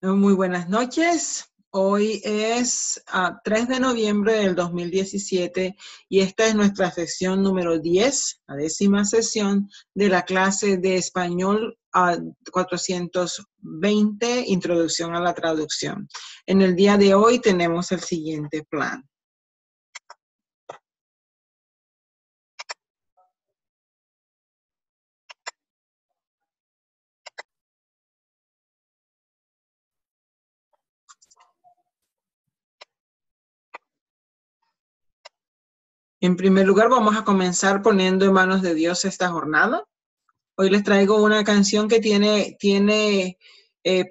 Muy buenas noches. Hoy es 3 de noviembre del 2017 y esta es nuestra sesión número 10, la 10ª sesión de la clase de español 420, Introducción a la Traducción. En el día de hoy tenemos el siguiente plan. En primer lugar, vamos a comenzar poniendo en manos de Dios esta jornada. Hoy les traigo una canción que tiene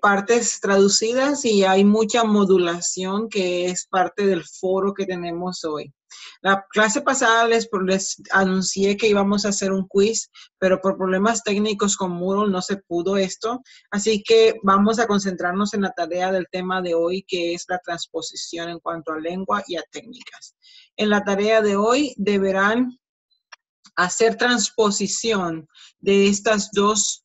partes traducidas y hay mucha modulación que es parte del foro que tenemos hoy. La clase pasada les anuncié que íbamos a hacer un quiz, pero por problemas técnicos con Moodle no se pudo esto. Así que vamos a concentrarnos en la tarea del tema de hoy, que es la transposición en cuanto a lengua y a técnicas. En la tarea de hoy deberán hacer transposición de estas dos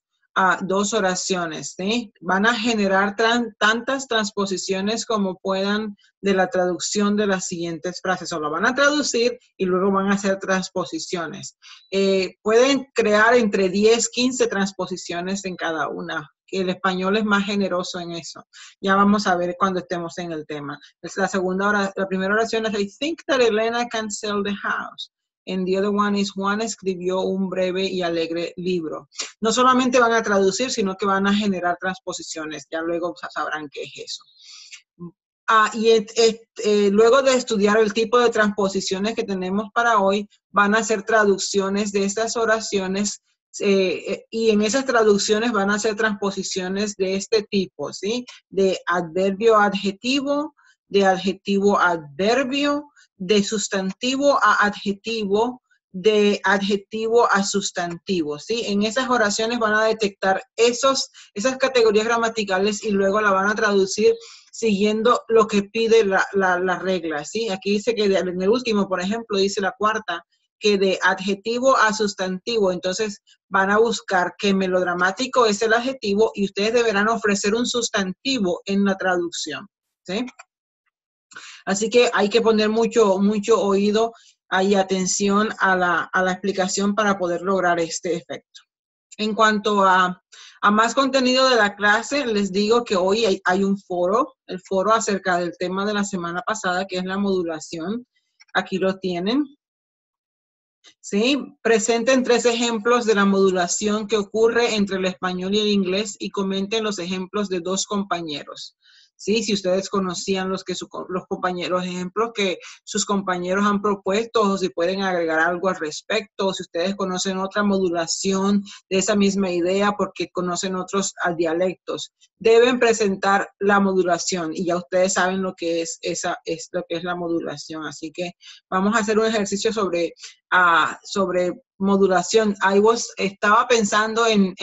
oraciones, ¿sí? Van a generar tantas transposiciones como puedan de la traducción de las siguientes frases. O lo van a traducir y luego van a hacer transposiciones. Pueden crear entre 10, 15 transposiciones en cada una. El español es más generoso en eso. Ya vamos a ver cuando estemos en el tema. Es la primera oración es I think that Elena can sell the house. And the other one is Juan escribió un breve y alegre libro. No solamente van a traducir, sino que van a generar transposiciones. Ya luego sabrán qué es eso. Luego de estudiar el tipo de transposiciones que tenemos para hoy, van a hacer traducciones de estas oraciones y en esas traducciones van a hacer transposiciones de este tipo, ¿sí? De adverbio a adjetivo, de adjetivo a adverbio, de sustantivo a adjetivo, de adjetivo a sustantivo, ¿sí? En esas oraciones van a detectar esas categorías gramaticales y luego la van a traducir siguiendo lo que pide la regla, ¿sí? Aquí dice que en el último, por ejemplo, dice la cuarta, que de adjetivo a sustantivo, entonces van a buscar qué melodramático es el adjetivo y ustedes deberán ofrecer un sustantivo en la traducción, ¿sí? Así que hay que poner mucho oído y atención a la explicación para poder lograr este efecto. En cuanto a más contenido de la clase, les digo que hoy hay un foro, el foro acerca del tema de la semana pasada, que es la modulación. Aquí lo tienen. ¿Sí? Presenten 3 ejemplos de la modulación que ocurre entre el español y el inglés y comenten los ejemplos de 2 compañeros. ¿Sí? Si ustedes conocían los ejemplos que sus compañeros han propuesto, o si pueden agregar algo al respecto, o si ustedes conocen otra modulación de esa misma idea porque conocen otros dialectos. Deben presentar la modulación y ya ustedes saben lo que es la modulación. Así que vamos a hacer un ejercicio sobre modulación. Estaba pensando en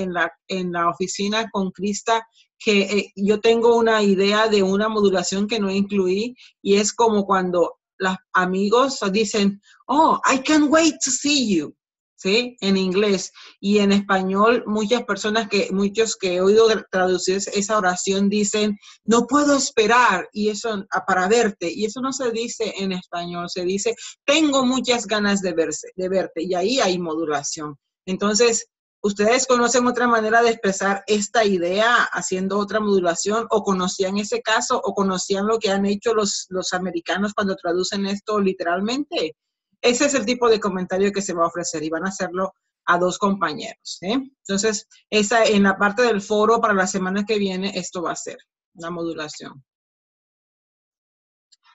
la oficina con Krista que yo tengo una idea de una modulación que no incluí y es como cuando los amigos dicen, oh, I can't wait to see you, ¿sí? En inglés. Y en español, muchos que he oído traducir esa oración dicen, no puedo esperar y eso para verte. Y eso no se dice en español, se dice, tengo muchas ganas de verte. Y ahí hay modulación. Entonces, ¿ustedes conocen otra manera de expresar esta idea haciendo otra modulación? ¿O conocían ese caso? ¿O conocían lo que han hecho los americanos cuando traducen esto literalmente? Ese es el tipo de comentario que se va a ofrecer y van a hacerlo a 2 compañeros. Entonces, en la parte del foro para la semana que viene, esto va a ser la modulación.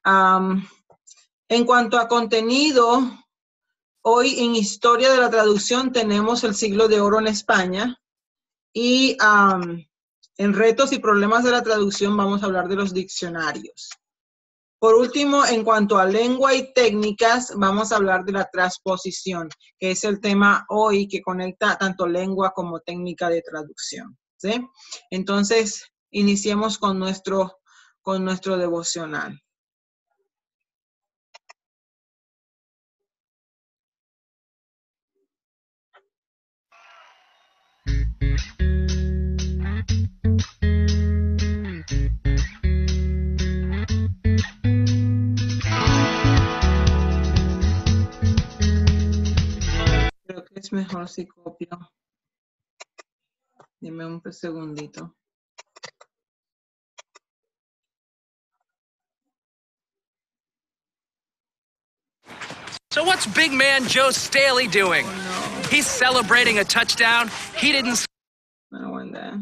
En cuanto a contenido, hoy en Historia de la Traducción tenemos el siglo de oro en España y en retos y problemas de la traducción vamos a hablar de los diccionarios. Por último, en cuanto a lengua y técnicas, vamos a hablar de la transposición, que es el tema hoy que conecta tanto lengua como técnica de traducción, ¿sí? Entonces, iniciemos con nuestro devocional. mejor si copio. Dime un segundito. So what's big man Joe Staley doing? Oh, no. He's celebrating a touchdown. He didn't. No wonder.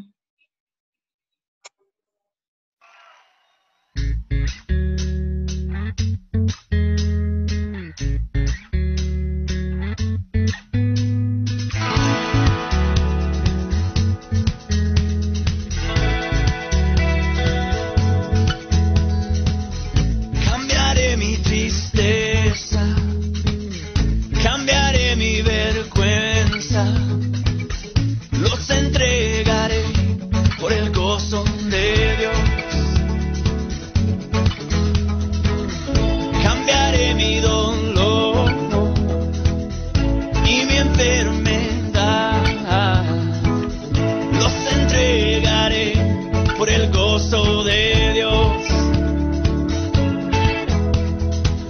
Cambiaré mi tristeza, cambiaré mi vergüenza, los entregaré por el gozo de Dios. Cambiaré mi dolor y mi enfermedad, los entregaré por el gozo de Dios.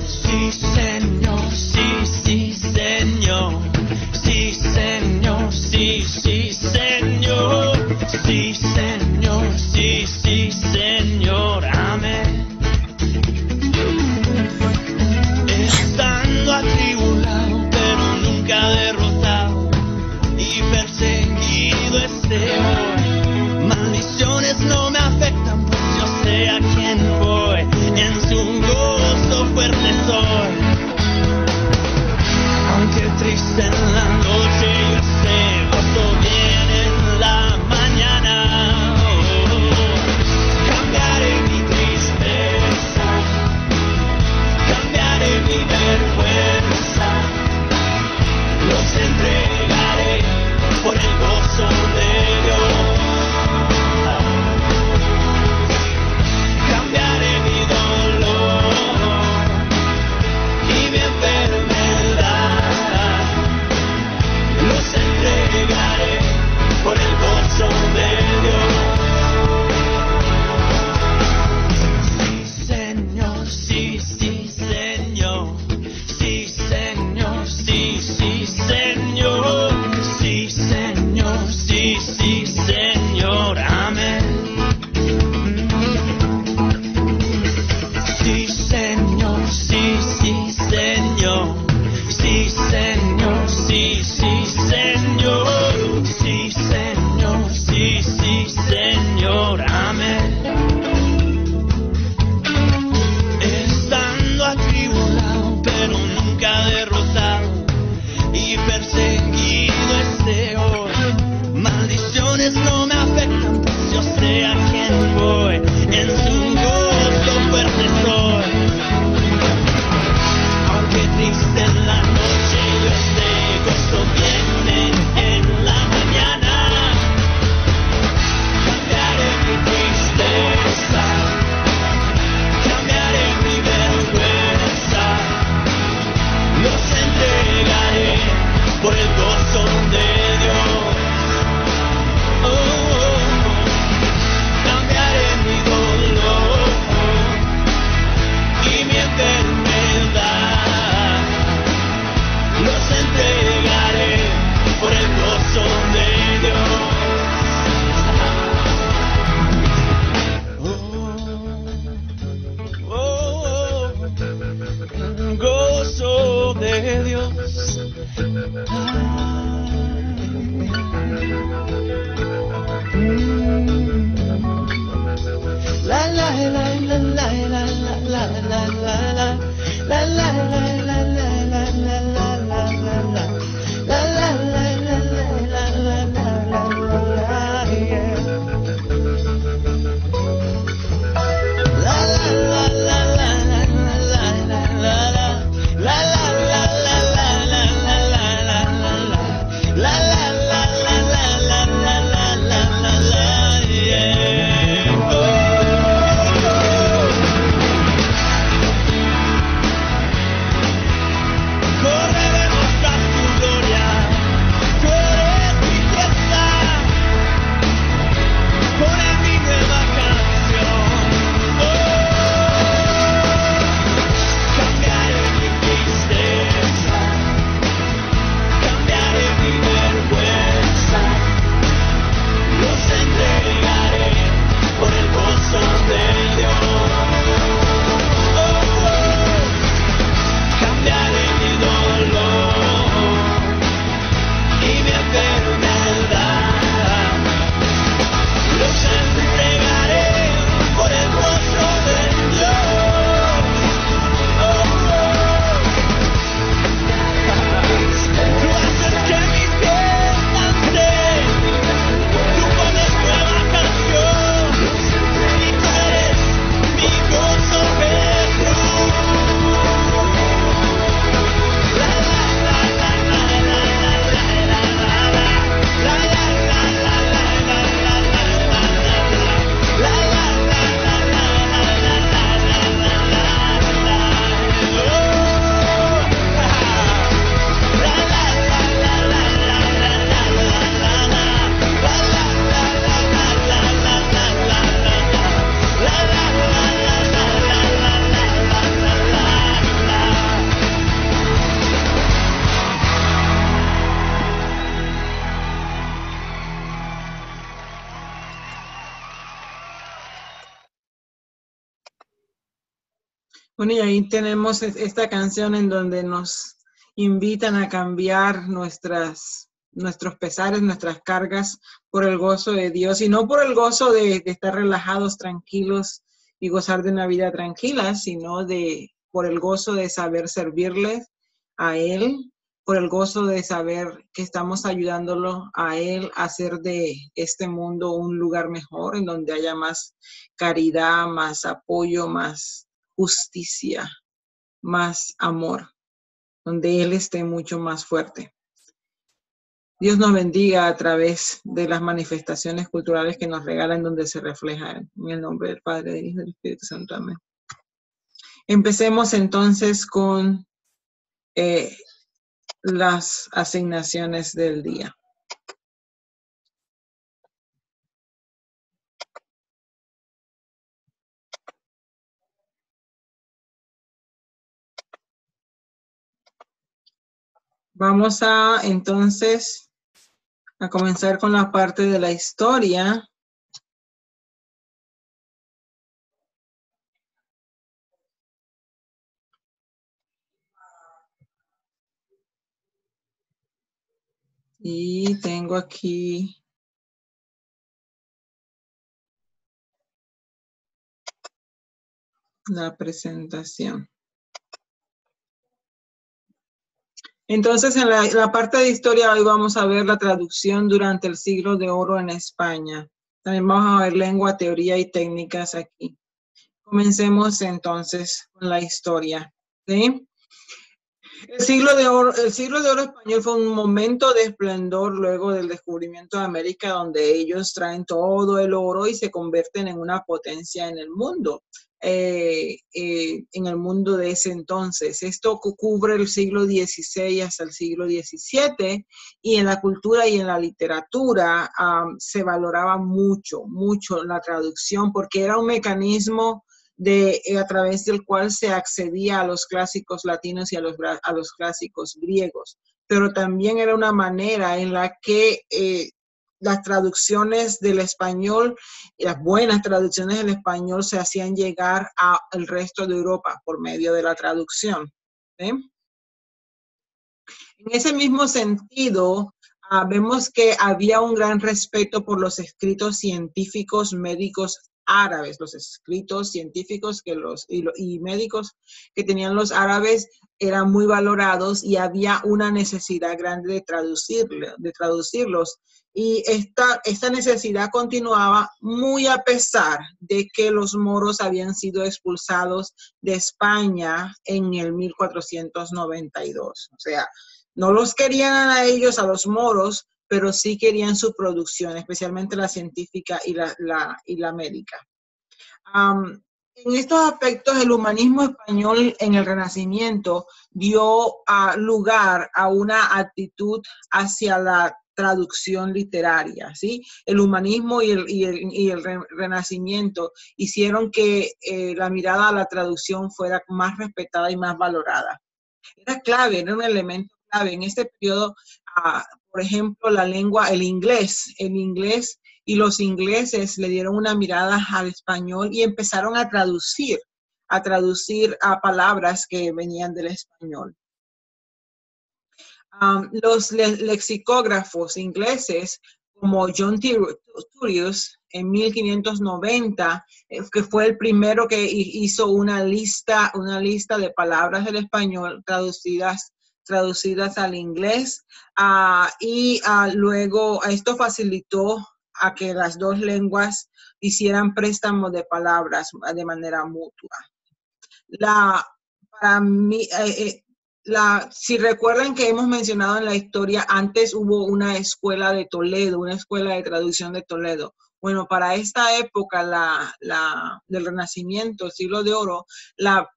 Sí, Señor, sí, sí, Señor, sí, Señor, sí, sí, Señor, sí, Señor, sí, sí, Señor, amén. Estando atribulado, pero nunca derrotado y perseguido esté hoy, maldiciones no me afectan, pues yo sé a quién voy, en su gozo fuerte soy. Aunque triste en la noche yo esté, gozo viene en la mañana. Cambiaré mi tristeza, cambiaré mi vergüenza, los entregaré por el gozo de Dios. Cambiaré mi dolor y mi enfermedad, los entregaré por el gozo de Dios. Sí, Señor, sí, sí, Señor, sí, Señor, sí, sí, Señor, sí, Señor, sí, sí, Señor, amén. Sí, Señor, sí, sí, Señor, sí, Señor, sí, sí, Señor, sí, Señor, sí, sí, Señor, amén. Estando atribulado, pero nunca derrotado y perseguido esté hoy, maldiciones no me afectan, pues yo sé a quién voy, en su gozo fuerte soy. Aunque triste en la noche yo esté, gozo viene en la mañana. Cambiaré mi tristeza, cambiaré mi vergüenza, los entregaré por el gozo de Dios. Oh, oh, oh. Cambiaré mi dolor y mi enfermedad, los entregaré por el gozo de Dios. Oh, oh, oh, el gozo de Dios. La la la la la la la la la la la Bueno, y ahí tenemos esta canción en donde nos invitan a cambiar nuestros pesares, nuestras cargas por el gozo de Dios, y no por el gozo de estar relajados, tranquilos y gozar de una vida tranquila, sino por el gozo de saber servirle a Él, por el gozo de saber que estamos ayudándolo a Él a hacer de este mundo un lugar mejor, en donde haya más caridad, más apoyo, más justicia, más amor, donde Él esté mucho más fuerte. Dios nos bendiga a través de las manifestaciones culturales que nos regalan, donde se refleja en el nombre del Padre, del Hijo y del Espíritu Santo. Amén. Empecemos entonces con las asignaciones del día. Vamos entonces a comenzar con la parte de la historia. Y tengo aquí la presentación. Entonces, en la parte de historia hoy vamos a ver la traducción durante el siglo de oro en España. También vamos a ver lengua, teoría y técnicas aquí. Comencemos entonces con la historia, ¿sí? El siglo de oro español fue un momento de esplendor luego del descubrimiento de América, donde ellos traen todo el oro y se convierten en una potencia en el mundo. En el mundo de ese entonces. Esto cubre el siglo XVI hasta el siglo XVII, y en la cultura y en la literatura se valoraba mucho la traducción, porque era un mecanismo a través del cual se accedía a los clásicos latinos y a los clásicos griegos, pero también era una manera en la que las traducciones del español, las buenas traducciones del español, se hacían llegar al resto de Europa por medio de la traducción. ¿Sí? En ese mismo sentido, vemos que había un gran respeto por los escritos científicos médicos árabes, los escritos científicos y médicos que tenían los árabes eran muy valorados, y había una necesidad grande de traducirlos. Y esta necesidad continuaba muy a pesar de que los moros habían sido expulsados de España en el 1492. O sea, no los querían a ellos, a los moros, pero sí querían su producción, especialmente la científica y la médica. En estos aspectos, el humanismo español en el Renacimiento dio lugar a una actitud hacia la traducción literaria, ¿sí? El humanismo y el Renacimiento hicieron que la mirada a la traducción fuera más respetada y más valorada. Era clave, era un elemento clave. En este periodo, por ejemplo, el inglés y los ingleses le dieron una mirada al español y empezaron a traducir a palabras que venían del español. Los lexicógrafos ingleses, como John Turius, en 1590, que fue el primero que hizo una lista de palabras del español traducidas al inglés, y luego esto facilitó a que las dos lenguas hicieran préstamos de palabras de manera mutua. Para mí, si recuerdan que hemos mencionado en la historia, antes hubo una escuela de Toledo, una escuela de traducción de Toledo. Bueno, para esta época del Renacimiento, el siglo de oro, la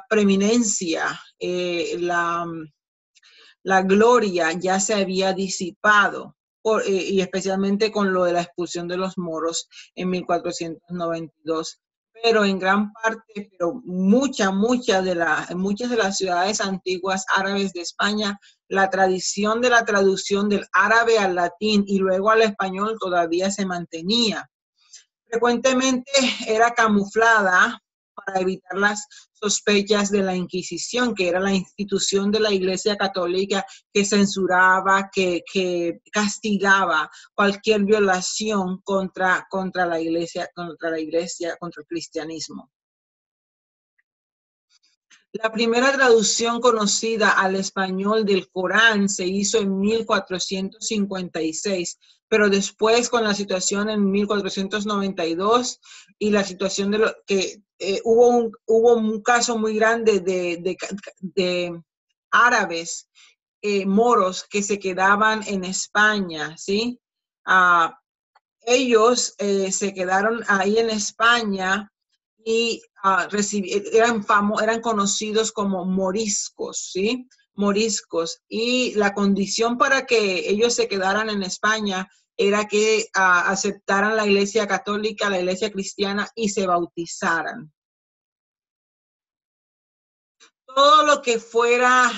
preeminencia, la gloria ya se había disipado, y especialmente con lo de la expulsión de los moros en 1492. Pero en gran parte, muchas de las ciudades antiguas árabes de España, la tradición de la traducción del árabe al latín y luego al español todavía se mantenía. Frecuentemente era camuflada para evitar las sospechas de la Inquisición, que era la institución de la Iglesia Católica que censuraba, que castigaba cualquier violación contra la Iglesia, contra el cristianismo. La primera traducción conocida al español del Corán se hizo en 1456, pero después con la situación en 1492 y la situación de que hubo un caso muy grande de árabes, moros que se quedaban en España, ¿sí? Ellos se quedaron ahí en España y eran conocidos como moriscos, ¿sí? Moriscos. Y la condición para que ellos se quedaran en España era que aceptaran la Iglesia Católica, la Iglesia Cristiana y se bautizaran. Todo lo que fuera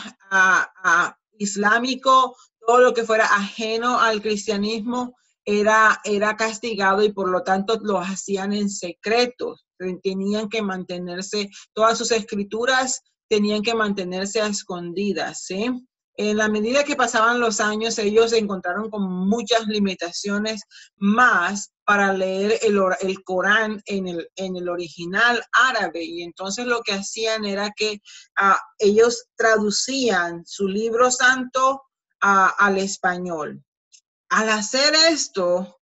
islámico, todo lo que fuera ajeno al cristianismo era castigado y por lo tanto lo hacían en secreto. Tenían que mantenerse, todas sus escrituras tenían que mantenerse a escondidas, ¿sí? En la medida que pasaban los años, ellos se encontraron con muchas limitaciones más para leer el Corán en el original árabe. Y entonces lo que hacían era que ellos traducían su libro santo al español. Al hacer esto,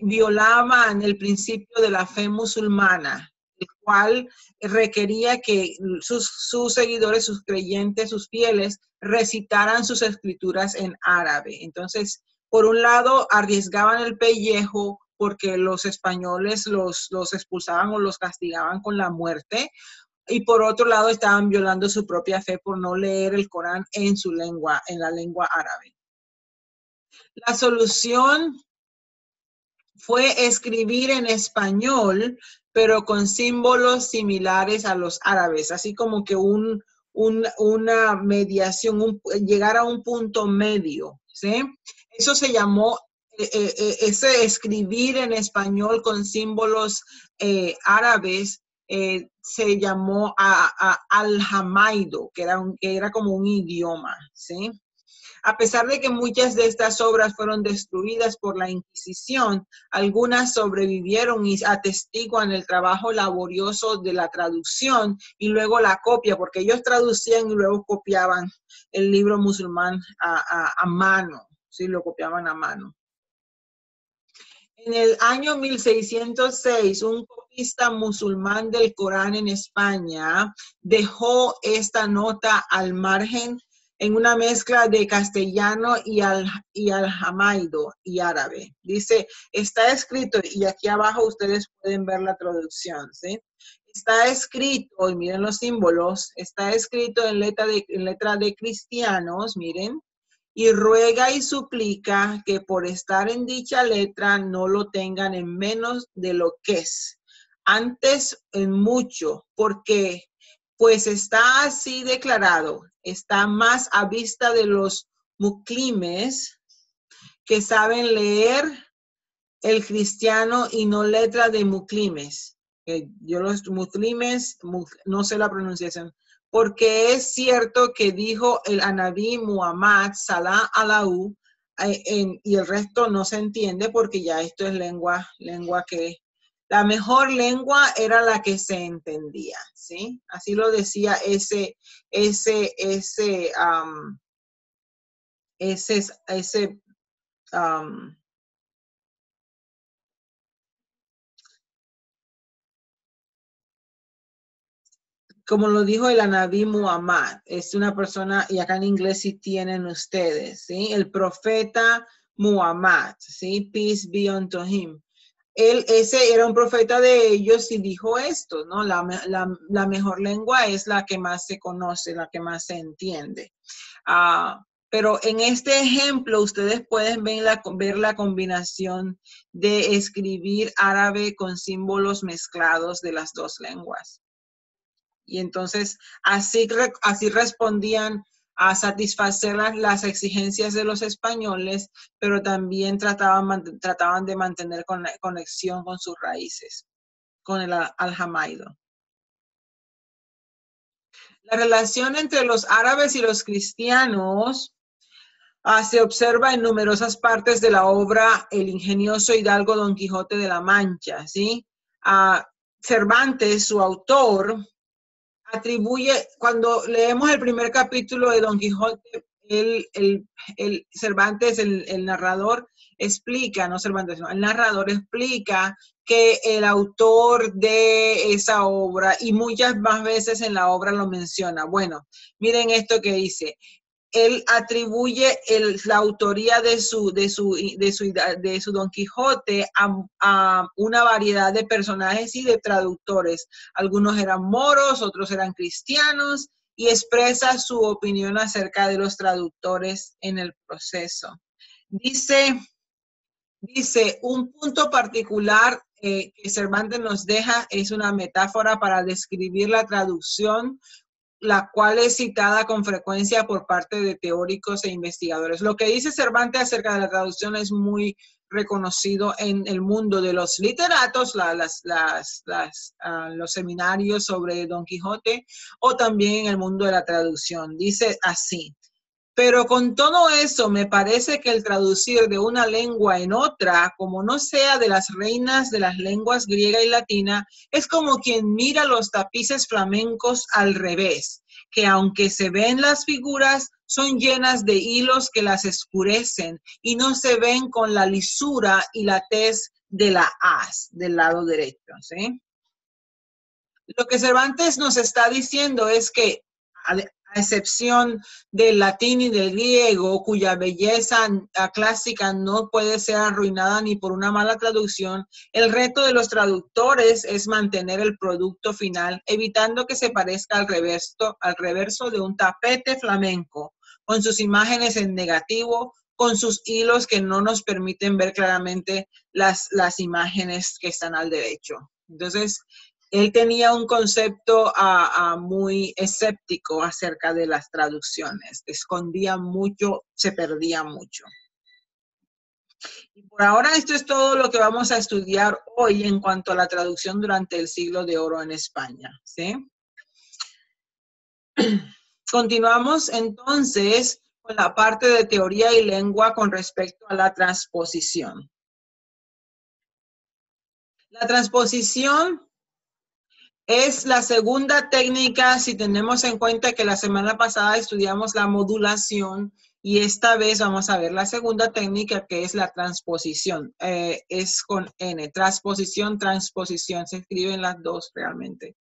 violaban el principio de la fe musulmana, el cual requería que sus seguidores, sus creyentes, sus fieles, recitaran sus escrituras en árabe. Entonces, por un lado, arriesgaban el pellejo porque los españoles los expulsaban o los castigaban con la muerte, y por otro lado, estaban violando su propia fe por no leer el Corán en su lengua, en la lengua árabe. La solución fue escribir en español, pero con símbolos similares a los árabes, así como que una mediación, llegar a un punto medio, ¿sí? Eso se llamó, ese escribir en español con símbolos árabes, se llamó al-Jamaido, que era como un idioma, ¿sí? A pesar de que muchas de estas obras fueron destruidas por la Inquisición, algunas sobrevivieron y atestiguan el trabajo laborioso de la traducción y luego la copia, porque ellos traducían y luego copiaban el libro musulmán a mano, ¿sí? Lo copiaban a mano. En el año 1606, un copista musulmán del Corán en España dejó esta nota al margen en una mezcla de castellano y al-Jamaido y árabe. Dice, está escrito, y aquí abajo ustedes pueden ver la traducción, ¿sí? Está escrito, y miren los símbolos, está escrito en letra de cristianos, miren, y ruega y suplica que por estar en dicha letra no lo tengan en menos de lo que es, antes en mucho, porque pues está así declarado, está más a vista de los muclimes que saben leer el cristiano y no letra de muclimes. Yo los muclimes, no sé la pronunciación, porque es cierto que dijo el Anabí Muhammad Salah Alahu, y el resto no se entiende porque ya esto es lengua que la mejor lengua era la que se entendía, ¿sí? Así lo decía ese como lo dijo el Anabí Muhammad, es una persona, y acá en inglés sí tienen ustedes, ¿sí? El profeta Muhammad, ¿sí? Peace be unto him. Ese era un profeta de ellos y dijo esto, ¿no? La mejor lengua es la que más se conoce, la que más se entiende. Pero en este ejemplo ustedes pueden ver la combinación de escribir árabe con símbolos mezclados de las dos lenguas. Y entonces así respondían a satisfacer las exigencias de los españoles, pero también trataban de mantener conexión con sus raíces, con el al-Jamaido. La relación entre los árabes y los cristianos se observa en numerosas partes de la obra El ingenioso hidalgo Don Quijote de la Mancha, ¿sí? Cervantes, su autor, atribuye, cuando leemos el primer capítulo de Don Quijote, Cervantes, el narrador, explica, no Cervantes, no, el narrador explica que el autor de esa obra, y muchas más veces en la obra lo menciona. Bueno, miren esto que dice. Él atribuye la autoría de su Don Quijote a una variedad de personajes y de traductores. Algunos eran moros, otros eran cristianos, y expresa su opinión acerca de los traductores en el proceso. Dice un punto particular que Cervantes nos deja es una metáfora para describir la traducción, la cual es citada con frecuencia por parte de teóricos e investigadores. Lo que dice Cervantes acerca de la traducción es muy reconocido en el mundo de los literatos, los seminarios sobre Don Quijote, o también en el mundo de la traducción. Dice así: pero con todo eso, me parece que el traducir de una lengua en otra, como no sea de las reinas de las lenguas griega y latina, es como quien mira los tapices flamencos al revés, que aunque se ven las figuras, son llenas de hilos que las escurecen y no se ven con la lisura y la tez de la haz del lado derecho, ¿sí? Lo que Cervantes nos está diciendo es que, a excepción del latín y del griego, cuya belleza clásica no puede ser arruinada ni por una mala traducción, el reto de los traductores es mantener el producto final, evitando que se parezca al reverso de un tapete flamenco, con sus imágenes en negativo, con sus hilos que no nos permiten ver claramente las imágenes que están al derecho. Entonces, él tenía un concepto muy escéptico acerca de las traducciones. Escondía mucho, se perdía mucho. Y por ahora esto es todo lo que vamos a estudiar hoy en cuanto a la traducción durante el Siglo de Oro en España, ¿sí? Continuamos entonces con la parte de teoría y lengua con respecto a la transposición. La transposición es la segunda técnica, si tenemos en cuenta que la semana pasada estudiamos la modulación y esta vez vamos a ver la segunda técnica, que es la transposición. Es con N, transposición, se escriben las dos realmente.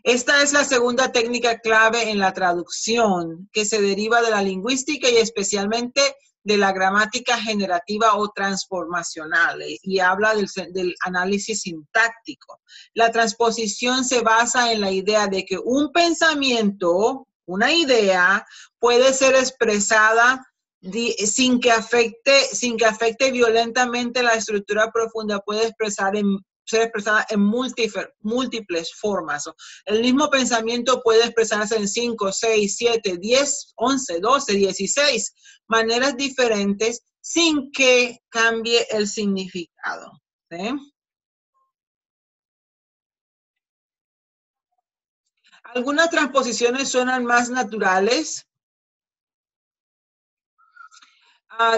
Esta es la segunda técnica clave en la traducción, que se deriva de la lingüística y especialmente de la gramática generativa o transformacional, y habla del análisis sintáctico. La transposición se basa en la idea de que un pensamiento, una idea, puede ser expresada sin que afecte violentamente la estructura profunda, puede ser expresada en múltiples formas. El mismo pensamiento puede expresarse en 5, 6, 7, 10, 11, 12, 16 maneras diferentes sin que cambie el significado, ¿sí? Algunas transposiciones suenan más naturales,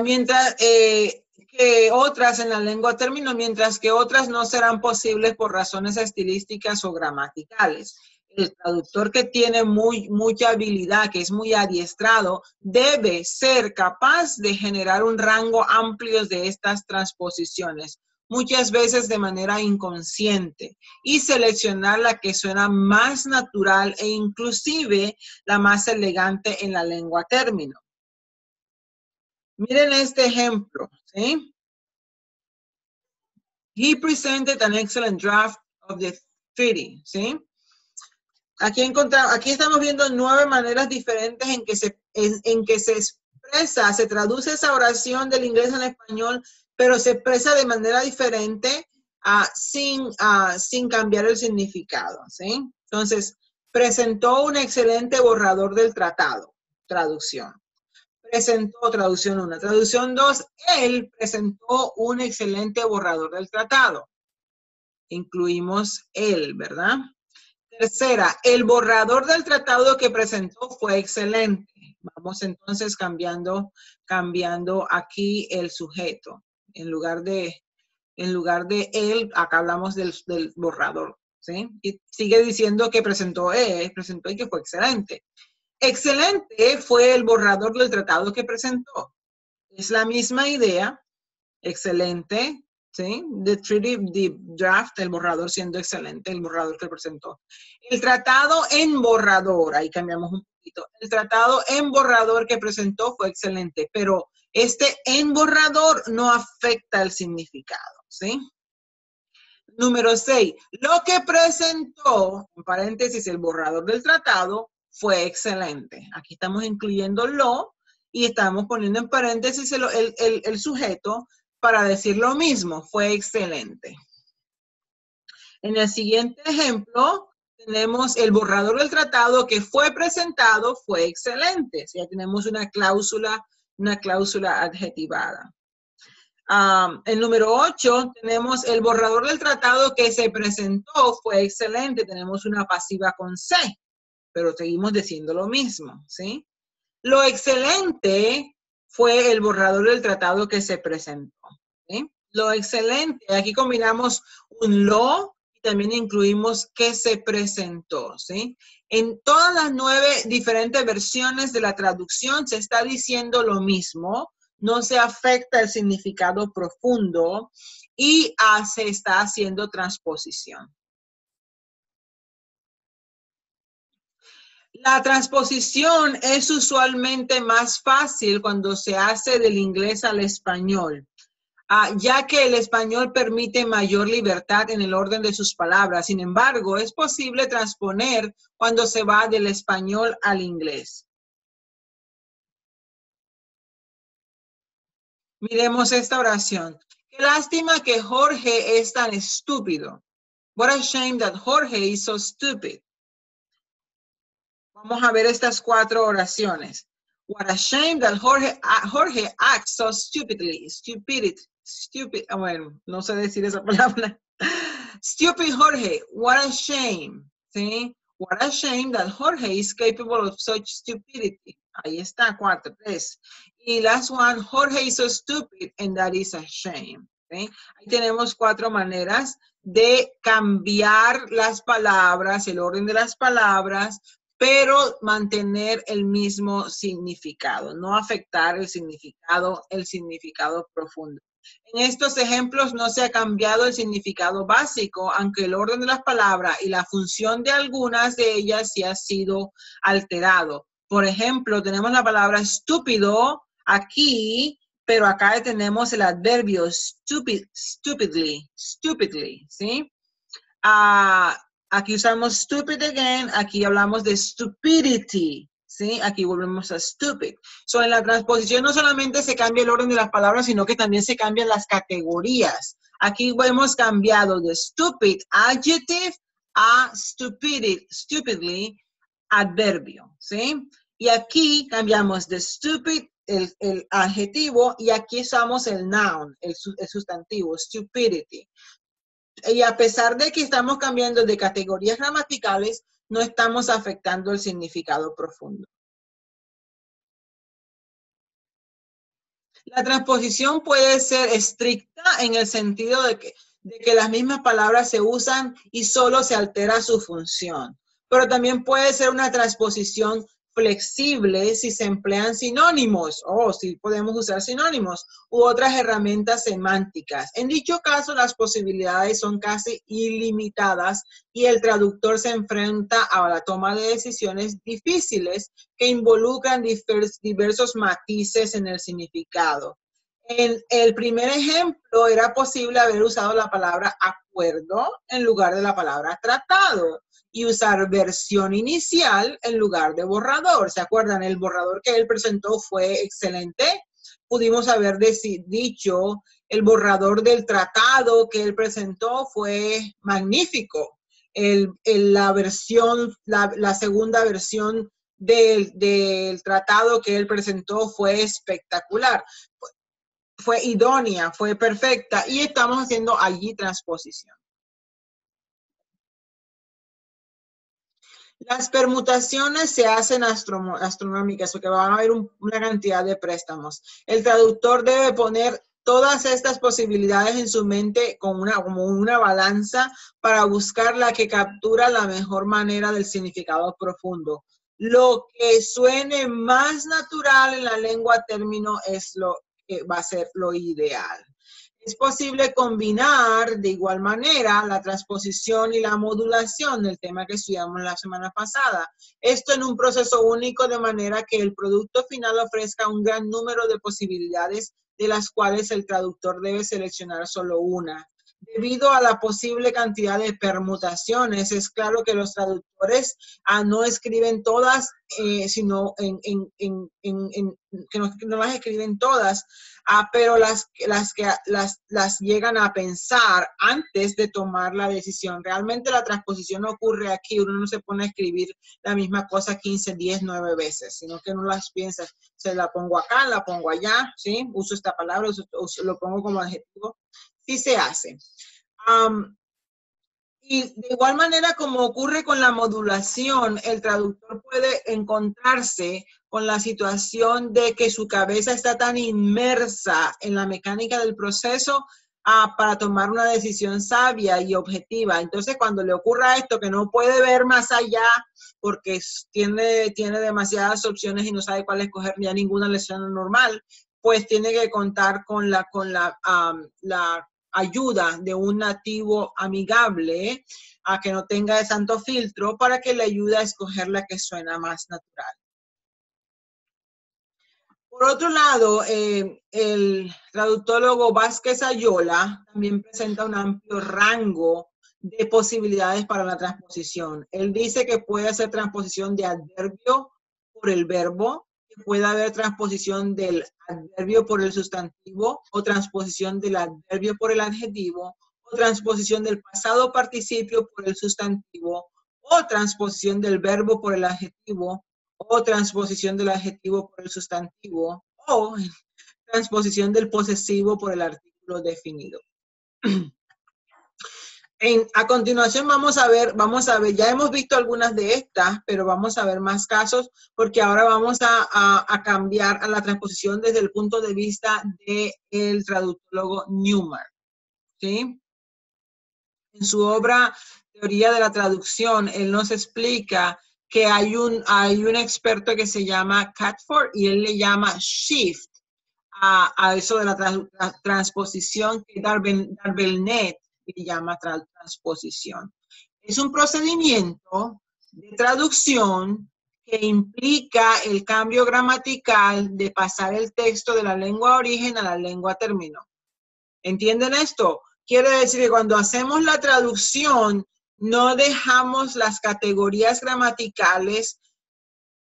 mientras que otras en la lengua término, mientras que otras no serán posibles por razones estilísticas o gramaticales. El traductor que tiene mucha habilidad, que es muy adiestrado, debe ser capaz de generar un rango amplio de estas transposiciones, muchas veces de manera inconsciente, y seleccionar la que suena más natural e inclusive la más elegante en la lengua término. Miren este ejemplo, ¿sí? He presented an excellent draft of the treaty, ¿sí? Aquí estamos viendo 9 maneras diferentes en que se expresa, se traduce esa oración del inglés al español, pero se expresa de manera diferente sin cambiar el significado, ¿sí? Entonces, presentó un excelente borrador del tratado, traducción. Presentó, traducción 1. Traducción 2, él presentó un excelente borrador del tratado. Incluimos él, ¿verdad? Tercera, el borrador del tratado que presentó fue excelente. Vamos entonces cambiando aquí el sujeto. En lugar de él, acá hablamos del borrador, ¿sí? Y sigue diciendo que presentó y que fue excelente. Excelente fue el borrador del tratado que presentó. Es la misma idea, excelente, ¿sí? The treaty, the draft, el borrador siendo excelente, el borrador que presentó. El tratado en borrador, ahí cambiamos un poquito. El tratado en borrador que presentó fue excelente, pero este en borrador no afecta el significado, ¿sí? Número 6, lo que presentó, en paréntesis, el borrador del tratado fue excelente. Aquí estamos incluyendo lo y estamos poniendo en paréntesis el sujeto para decir lo mismo, fue excelente. En el siguiente ejemplo, tenemos el borrador del tratado que fue presentado fue excelente. Ya tenemos una cláusula adjetivada. El número 8, tenemos el borrador del tratado que se presentó fue excelente. Tenemos una pasiva con C, pero seguimos diciendo lo mismo, ¿sí? Lo excelente fue el borrador del tratado que se presentó, ¿sí? Lo excelente, aquí combinamos un lo y también incluimos que se presentó, ¿sí? En todas las 9 diferentes versiones de la traducción se está diciendo lo mismo. No se afecta el significado profundo y se está haciendo transposición. La transposición es usualmente más fácil cuando se hace del inglés al español, ya que el español permite mayor libertad en el orden de sus palabras. Sin embargo, es posible transponer cuando se va del español al inglés. Miremos esta oración. Qué lástima que Jorge es tan estúpido. What a shame that Jorge is so stupid. Vamos a ver estas 4 oraciones. What a shame that Jorge acts so stupidly. Stupid. Bueno, no sé decir esa palabra. Stupid Jorge. What a shame. ¿Sí? What a shame that Jorge is capable of such stupidity. Ahí está, 4, 3. Y last one, Jorge is so stupid and that is a shame. ¿Sí? Ahí tenemos 4 maneras de cambiar las palabras, el orden de las palabras, pero mantener el mismo significado, no afectar el significado profundo. En estos ejemplos no se ha cambiado el significado básico, aunque el orden de las palabras y la función de algunas de ellas sí ha sido alterado. Por ejemplo, tenemos la palabra estúpido aquí, pero acá tenemos el adverbio stupidly, ¿sí? Aquí usamos stupid again, aquí hablamos de stupidity, ¿sí? Aquí volvemos a stupid. En la transposición no solamente se cambia el orden de las palabras, sino que también se cambian las categorías. Aquí hemos cambiado de stupid, adjective, a stupidly, adverbio, ¿sí? Y aquí cambiamos de stupid, el adjetivo, y aquí usamos el noun, el sustantivo, stupidity. Y a pesar de que estamos cambiando de categorías gramaticales, no estamos afectando el significado profundo. La transposición puede ser estricta en el sentido de que las mismas palabras se usan y solo se altera su función. Pero también puede ser una transposición flexible si se emplean sinónimos si podemos usar sinónimos u otras herramientas semánticas. En dicho caso, las posibilidades son casi ilimitadas y el traductor se enfrenta a la toma de decisiones difíciles que involucran diversos matices en el significado. En el primer ejemplo era posible haber usado la palabra acuerdo en lugar de la palabra tratado y usar versión inicial en lugar de borrador. ¿Se acuerdan? El borrador que él presentó fue excelente. Pudimos haber dicho el borrador del tratado que él presentó fue magnífico. La segunda versión del tratado que él presentó fue espectacular. Fue idónea, fue perfecta y estamos haciendo allí transposición. Las permutaciones se hacen astronómicas porque van a haber una cantidad de préstamos. El traductor debe poner todas estas posibilidades en su mente como una balanza para buscar la que captura la mejor manera del significado profundo. Lo que suene más natural en la lengua término es lo que va a ser lo ideal. Es posible combinar de igual manera la transposición y la modulación del tema que estudiamos la semana pasada. Esto en un proceso único de manera que el producto final ofrezca un gran número de posibilidades de las cuales el traductor debe seleccionar solo una. Debido a la posible cantidad de permutaciones, es claro que los traductores no escriben todas, sino que no las escriben todas, pero las llegan a pensar antes de tomar la decisión. Realmente la transposición ocurre aquí, uno no se pone a escribir la misma cosa 15, 10, 9 veces, sino que uno las piensa, se la pongo acá, la pongo allá, ¿sí? Uso esta palabra, lo pongo como adjetivo. Sí se hace. Y de igual manera como ocurre con la modulación, el traductor puede encontrarse con la situación de que su cabeza está tan inmersa en la mecánica del proceso para tomar una decisión sabia y objetiva. Entonces, cuando le ocurra esto, que no puede ver más allá porque tiene demasiadas opciones y no sabe cuál escoger, ya ninguna le suena normal, pues tiene que contar con la ayuda de un nativo amigable a que no tenga tanto filtro para que le ayude a escoger la que suena más natural. Por otro lado, el traductólogo Vázquez Ayola también presenta un amplio rango de posibilidades para la transposición. Él dice que puede hacer transposición de adverbio por el verbo, que puede haber transposición del adverbio por el sustantivo, o transposición del adverbio por el adjetivo, o transposición del pasado participio por el sustantivo, o transposición del verbo por el adjetivo, o transposición del adjetivo por el sustantivo, o transposición del posesivo por el artículo definido. A continuación vamos a ver, ya hemos visto algunas de estas, pero vamos a ver más casos, porque ahora vamos a cambiar a la transposición desde el punto de vista del traductólogo Newman, ¿sí? En su obra Teoría de la Traducción, él nos explica que hay un experto que se llama Catford y él le llama shift a eso de la transposición, que Darvelnet le llama transposición. Es un procedimiento de traducción que implica el cambio gramatical de pasar el texto de la lengua origen a la lengua término. ¿Entienden esto? Quiere decir que cuando hacemos la traducción, no dejamos las categorías gramaticales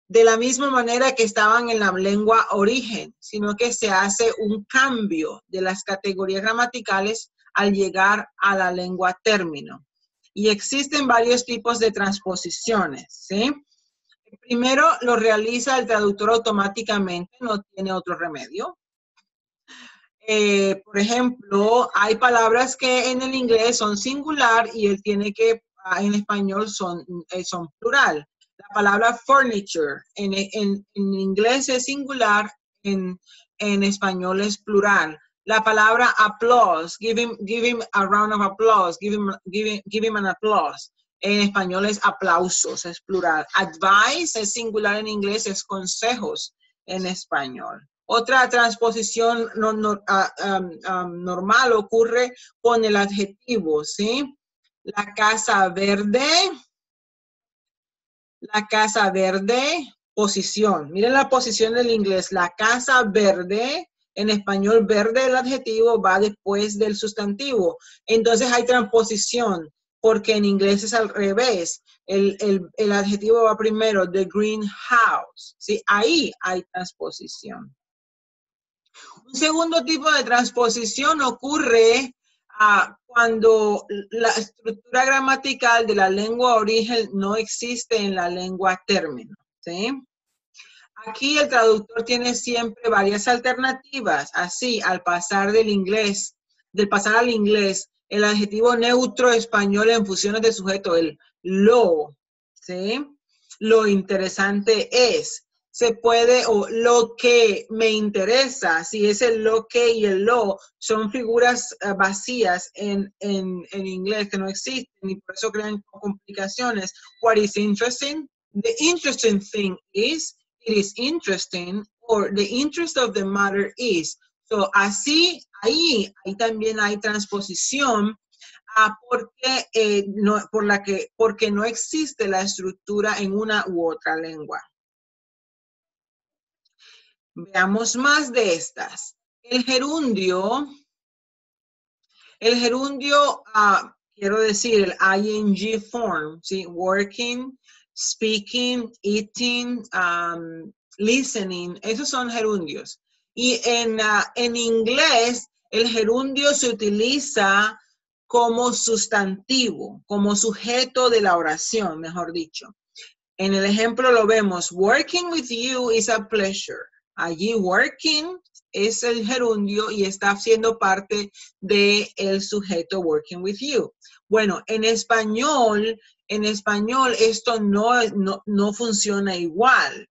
de la misma manera que estaban en la lengua origen, sino que se hace un cambio de las categorías gramaticales al llegar a la lengua término. Y existen varios tipos de transposiciones, ¿sí? Primero lo realiza el traductor automáticamente, no tiene otro remedio. Por ejemplo, hay palabras que en el inglés son singular y él tiene que, en español son plural. La palabra furniture en inglés es singular, en español es plural. La palabra applause, give him a round of applause, give him an applause. En español es aplausos, es plural. Advice es singular en inglés, es consejos en español. Otra transposición normal ocurre con el adjetivo, ¿sí? La casa verde, posición. Miren la posición del inglés. La casa verde, en español verde el adjetivo va después del sustantivo. Entonces hay transposición, porque en inglés es al revés. El adjetivo va primero, the green house, ¿sí? Ahí hay transposición. Un segundo tipo de transposición ocurre cuando la estructura gramatical de la lengua origen no existe en la lengua término, ¿sí? Aquí el traductor tiene siempre varias alternativas. Así, al pasar al inglés, el adjetivo neutro español en funciones de sujeto, el lo, ¿sí? lo interesante es. Se puede, o lo que me interesa, si es el lo que y el lo, son figuras vacías en inglés que no existen y por eso crean complicaciones. What is interesting? The interesting thing is, it is interesting, or the interest of the matter is. So, así, ahí también hay transposición porque no existe la estructura en una u otra lengua. Veamos más de estas. El gerundio, quiero decir, el ing form, ¿sí? Working, speaking, eating, listening, esos son gerundios. Y en inglés, el gerundio se utiliza como sustantivo, como sujeto de la oración, mejor dicho. En el ejemplo lo vemos, working with you is a pleasure. Allí working es el gerundio y está siendo parte del sujeto working with you. Bueno, en español esto no funciona igual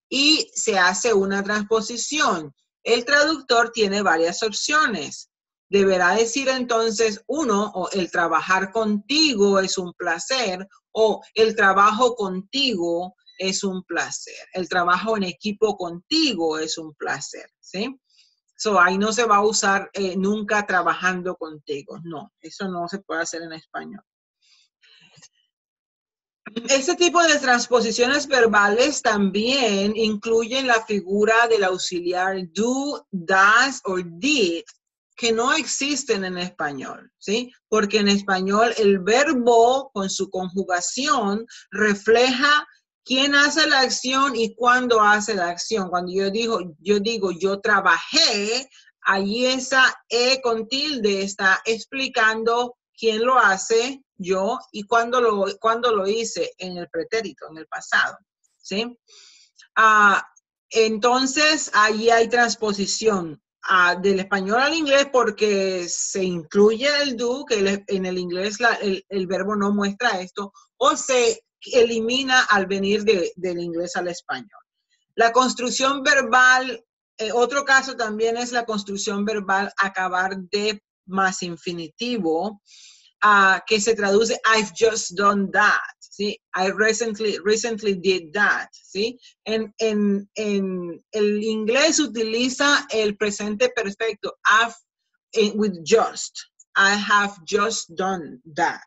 y se hace una transposición. El traductor tiene varias opciones. Deberá decir entonces, uno, o el trabajar contigo es un placer, o el trabajo contigo es un placer. El trabajo en equipo contigo es un placer, ¿sí? So, ahí no se va a usar nunca trabajando contigo. No, eso no se puede hacer en español. Este tipo de transposiciones verbales también incluyen la figura del auxiliar do, does o did, que no existen en español, ¿sí? Porque en español el verbo con su conjugación refleja quién hace la acción y cuándo hace la acción. Cuando yo digo yo trabajé, allí esa E con tilde está explicando quién lo hace, yo, y cuándo lo hice en el pretérito, en el pasado, ¿sí? Entonces, ahí hay transposición del español al inglés porque se incluye el do, que en el inglés el verbo no muestra esto, o se elimina al venir del inglés al español. La construcción verbal, otro caso también es la construcción verbal acabar de más infinitivo, que se traduce I've just done that, ¿sí? I recently did that, ¿sí? En el inglés utiliza el presente perfecto, with just. I have just done that.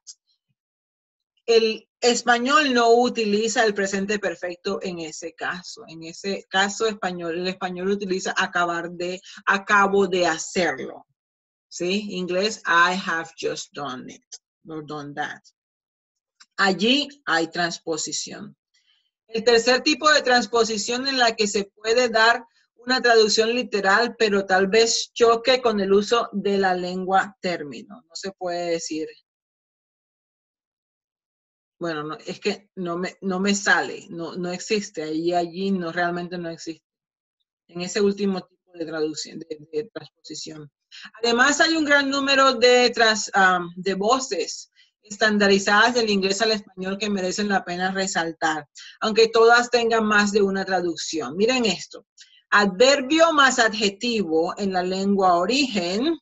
El español no utiliza el presente perfecto en ese caso. En ese caso el español utiliza acabo de hacerlo. ¿Sí? Inglés, I have just done it, or done that. Allí hay transposición. El tercer tipo de transposición en la que se puede dar una traducción literal, pero tal vez choque con el uso de la lengua término. No se puede decir. Bueno, no, es que no me sale, no existe. Allí no, realmente no existe. En ese último tipo de traducción, de transposición. Además, hay un gran número de voces estandarizadas del inglés al español que merecen la pena resaltar, aunque todas tengan más de una traducción. Miren esto. Adverbio más adjetivo en la lengua origen.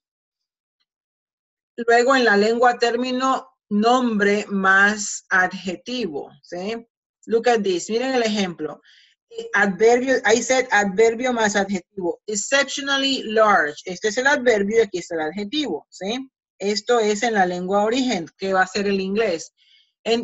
Luego en la lengua término, nombre más adjetivo. ¿Sí? Look at this. Miren el ejemplo. Adverbio, I said adverbio más adjetivo. Exceptionally large. Este es el adverbio y aquí está el adjetivo, ¿sí? Esto es en la lengua origen, que va a ser el inglés.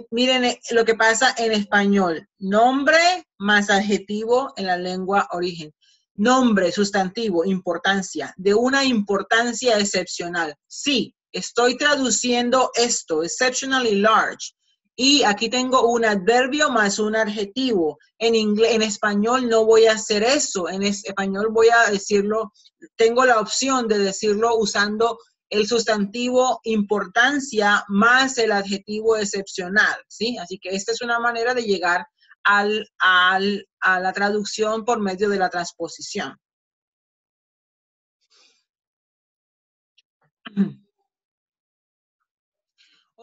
Miren lo que pasa en español. Nombre más adjetivo en la lengua origen. Nombre, sustantivo, importancia. De una importancia excepcional. Sí, estoy traduciendo esto, exceptionally large. Y aquí tengo un adverbio más un adjetivo. En español no voy a hacer eso. En español voy a decirlo, tengo la opción de decirlo usando el sustantivo importancia más el adjetivo excepcional, ¿sí? Así que esta es una manera de llegar a la traducción por medio de la transposición.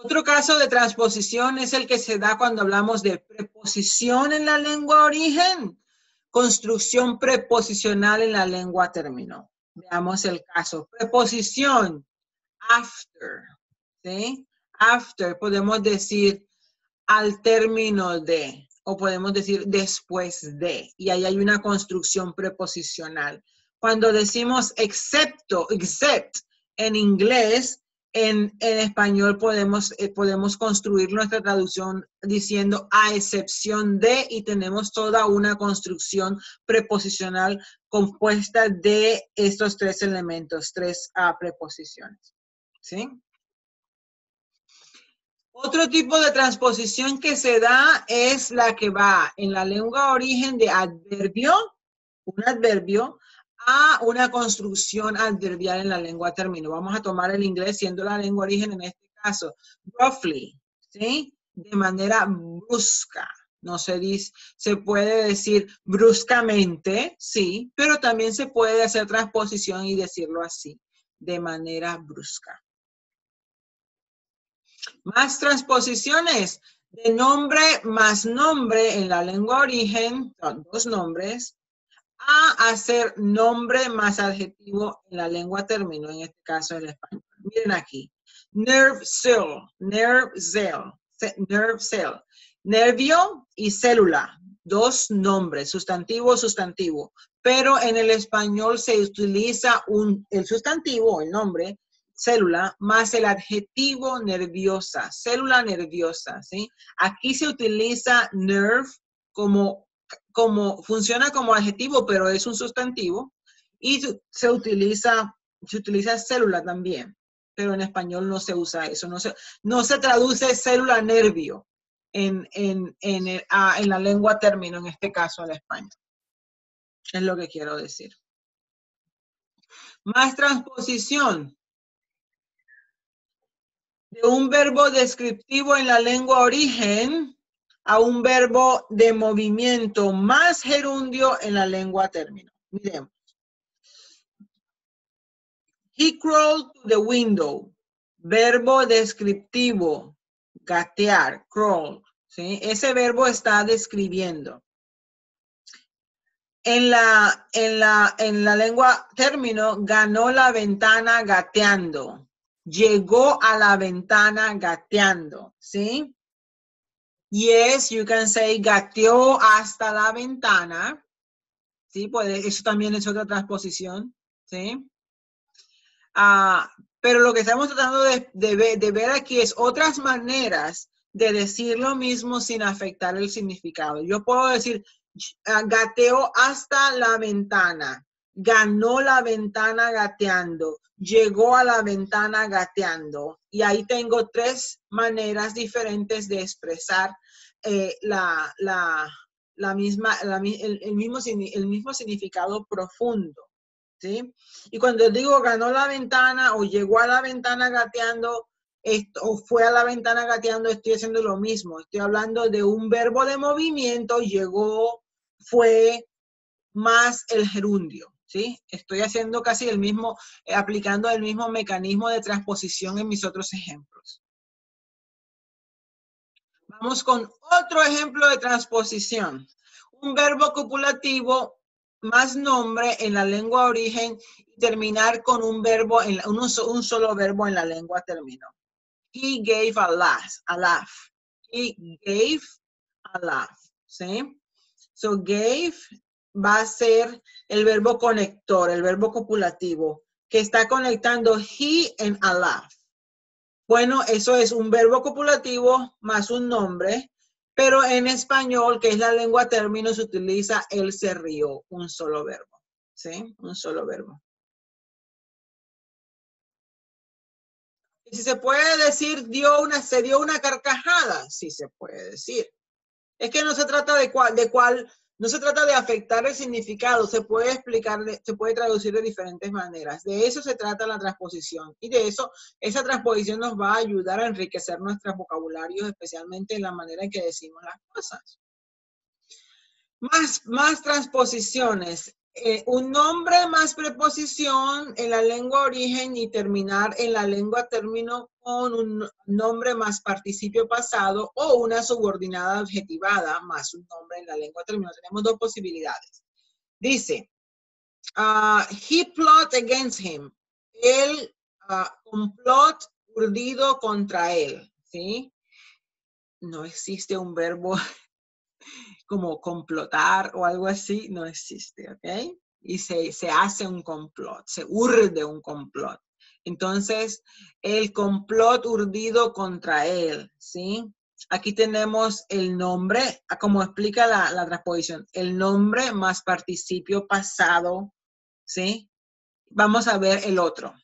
Otro caso de transposición es el que se da cuando hablamos de preposición en la lengua origen, construcción preposicional en la lengua término. Veamos el caso. Preposición, after, ¿sí? After, podemos decir al término de, o podemos decir después de, y ahí hay una construcción preposicional. Cuando decimos excepto, except, en inglés, en español podemos construir nuestra traducción diciendo a excepción de, y tenemos toda una construcción preposicional compuesta de estos tres elementos, tres preposiciones. ¿Sí? Otro tipo de transposición que se da es la que va en la lengua origen de adverbio, un adverbio, a una construcción adverbial en la lengua término. Vamos a tomar el inglés siendo la lengua origen en este caso, roughly, ¿sí? De manera brusca. No se dice, se puede decir bruscamente, sí, pero también se puede hacer transposición y decirlo así, de manera brusca. Más transposiciones de nombre más nombre en la lengua origen, son dos nombres, a hacer nombre más adjetivo en la lengua término, en este caso en español. Miren aquí, nerve cell, nervio y célula, dos nombres, sustantivo, sustantivo, pero en el español se utiliza el sustantivo, el nombre, célula, más el adjetivo nerviosa, célula nerviosa, ¿sí? Aquí se utiliza nerve como funciona como adjetivo, pero es un sustantivo, y se utiliza célula también, pero en español no se usa eso, no se traduce célula nervio en la lengua término, en este caso en español. Es lo que quiero decir. Más transposición de un verbo descriptivo en la lengua origen a un verbo de movimiento más gerundio en la lengua término. Miremos. He crawled to the window. Verbo descriptivo, gatear, crawl. ¿Sí? Ese verbo está describiendo. En la lengua término, ganó la ventana gateando. Llegó a la ventana gateando. ¿Sí? Yes, you can say gateó hasta la ventana. ¿Sí? Eso también es otra transposición. ¿Sí? Pero lo que estamos tratando de ver aquí es otras maneras de decir lo mismo sin afectar el significado. Yo puedo decir, gateó hasta la ventana, ganó la ventana gateando, llegó a la ventana gateando. Y ahí tengo tres maneras diferentes de expresar el mismo significado profundo. ¿Sí? Y cuando digo ganó la ventana o llegó a la ventana gateando o fue a la ventana gateando, estoy haciendo lo mismo. Estoy hablando de un verbo de movimiento, llegó, fue, más el gerundio. ¿Sí? Estoy haciendo casi el mismo, aplicando el mismo mecanismo de transposición en mis otros ejemplos. Vamos con otro ejemplo de transposición. Un verbo copulativo más nombre en la lengua origen y terminar con un verbo, un solo verbo en la lengua término. He gave a laugh. He gave a laugh. ¿Sí? So gave va a ser el verbo conector, el verbo copulativo, que está conectando he and a laugh. Bueno, eso es un verbo copulativo más un nombre. Pero en español, que es la lengua término, se utiliza él se rió, un solo verbo. ¿Sí? Un solo verbo. Y si se puede decir, se dio una carcajada, sí se puede decir. Es que no se trata no se trata de afectar el significado, se puede explicar, se puede traducir de diferentes maneras. De eso se trata la transposición. Y de eso, esa transposición nos va a ayudar a enriquecer nuestros vocabularios, especialmente en la manera en que decimos las cosas. Más transposiciones. Un nombre más preposición en la lengua origen y terminar en la lengua término con un nombre más participio pasado o una subordinada adjetivada más un nombre en la lengua término. Tenemos dos posibilidades. Dice, he plot against him. El complot urdido contra él. ¿Sí? No existe un verbo como complotar o algo así, no existe, ¿ok? Y se hace un complot, se urde un complot. Entonces, el complot urdido contra él, ¿sí? Aquí tenemos el nombre, como explica la transposición, el nombre más participio pasado, ¿sí? Vamos a ver el otro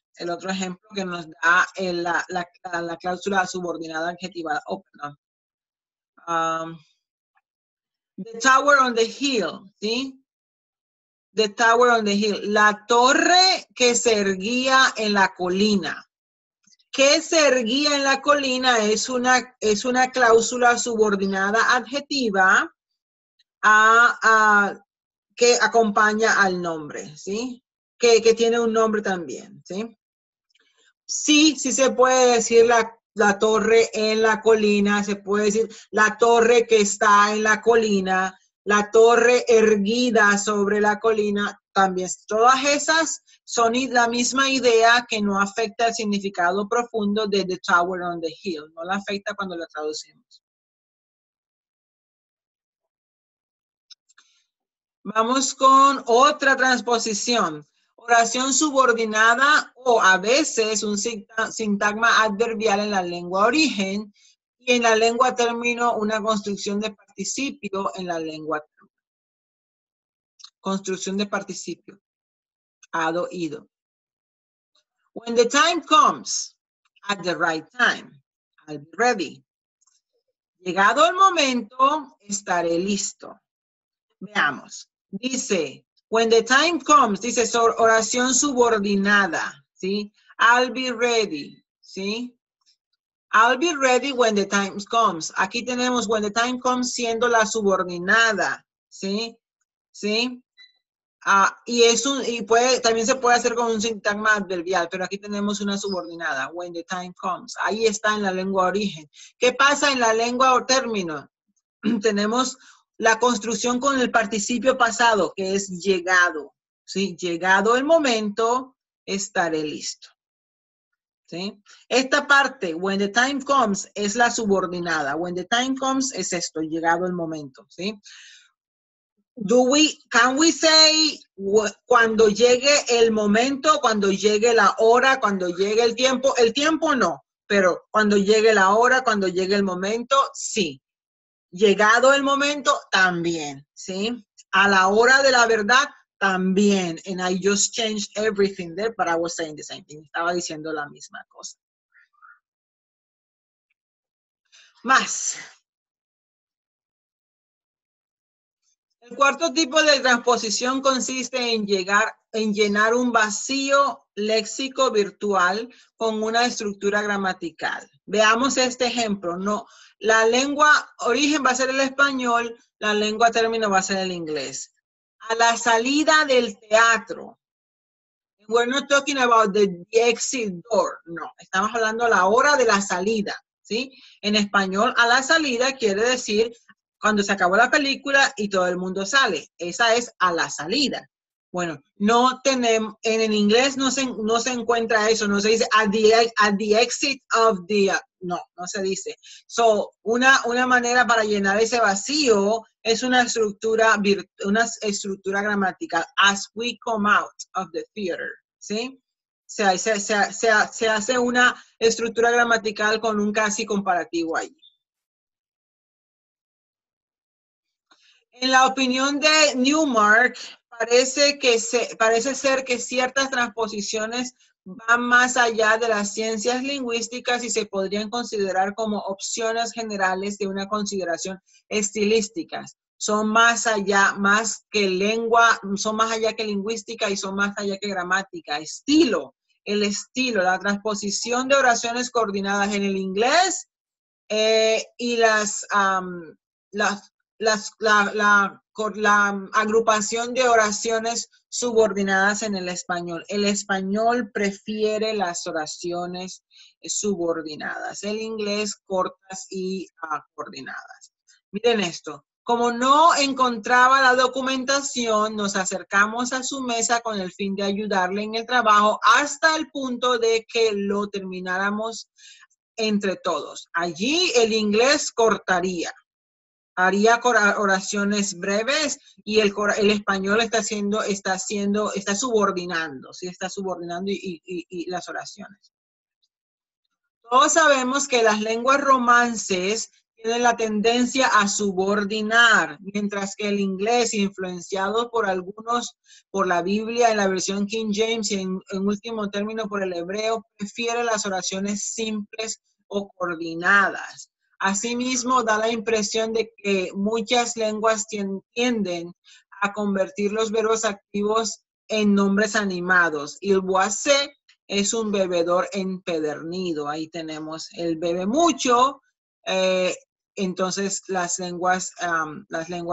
ejemplo que nos da la cláusula subordinada adjetivada. Oh, perdón. The tower on the hill, ¿sí? The tower on the hill. La torre que se erguía en la colina. Que se erguía en la colina es una cláusula subordinada adjetiva que acompaña al nombre, ¿sí? Que tiene un nombre también, ¿sí? Sí se puede decir la torre en la colina, se puede decir la torre que está en la colina, la torre erguida sobre la colina, también. Todas esas son la misma idea que no afecta el significado profundo de The Tower on the Hill, no la afecta cuando la traducimos. Vamos con otra transposición. Oración subordinada o a veces un sintagma adverbial en la lengua origen y en la lengua término una construcción de participio en la lengua término. Construcción de participio. Hado, ido. When the time comes, at the right time, I'll be ready. Llegado el momento, estaré listo. Veamos. Dice, when the time comes, dice oración subordinada, ¿sí? I'll be ready, ¿sí? I'll be ready when the time comes. Aquí tenemos when the time comes siendo la subordinada, ¿sí? ¿Sí? También se puede hacer con un sintagma adverbial, pero aquí tenemos una subordinada, when the time comes. Ahí está en la lengua origen. ¿Qué pasa en la lengua o término? Tenemos la construcción con el participio pasado, que es llegado. ¿Sí? Llegado el momento, estaré listo. ¿Sí? Esta parte, when the time comes, es la subordinada. When the time comes es esto, llegado el momento. ¿Sí? Can we say cuando llegue el momento, cuando llegue la hora, cuando llegue el tiempo? El tiempo no, pero cuando llegue la hora, cuando llegue el momento, sí. Llegado el momento, también, ¿sí? A la hora de la verdad, también. And I just changed everything there, but I was saying the same thing. Estaba diciendo la misma cosa. Más. El cuarto tipo de transposición consiste en llenar un vacío léxico virtual con una estructura gramatical. Veamos este ejemplo. No, la lengua origen va a ser el español, la lengua término va a ser el inglés. A la salida del teatro. We're not talking about the exit door. No, estamos hablando a la hora de la salida, ¿sí? En español, a la salida quiere decir cuando se acabó la película y todo el mundo sale. Esa es a la salida. Bueno, no tenemos, en inglés no se encuentra eso, no se dice at the exit of the, no se dice. So, una manera para llenar ese vacío es una estructura gramatical, as we come out of the theater, ¿sí? Se hace una estructura gramatical con un casi comparativo ahí. En la opinión de Newmark, parece ser que ciertas transposiciones van más allá de las ciencias lingüísticas y se podrían considerar como opciones generales de una consideración estilística. Son más allá, son más allá que lingüística y son más allá que gramática. El estilo, la transposición de oraciones coordinadas en el inglés y las la agrupación de oraciones subordinadas en el español. El español prefiere las oraciones subordinadas. El inglés cortas y coordinadas. Miren esto. Como no encontraba la documentación, nos acercamos a su mesa con el fin de ayudarle en el trabajo hasta el punto de que lo termináramos entre todos. Allí el inglés cortaría, haría oraciones breves y el español está subordinando, ¿sí? Está subordinando y las oraciones. Todos sabemos que las lenguas romances tienen la tendencia a subordinar, mientras que el inglés, influenciado por algunos, por la Biblia en la versión King James y en último término por el hebreo, prefiere las oraciones simples o coordinadas. Asimismo, da la impresión de que muchas lenguas tienden a convertir los verbos activos en nombres animados. Il boise es un bebedor empedernido. Ahí tenemos el bebe mucho. Entonces las lenguas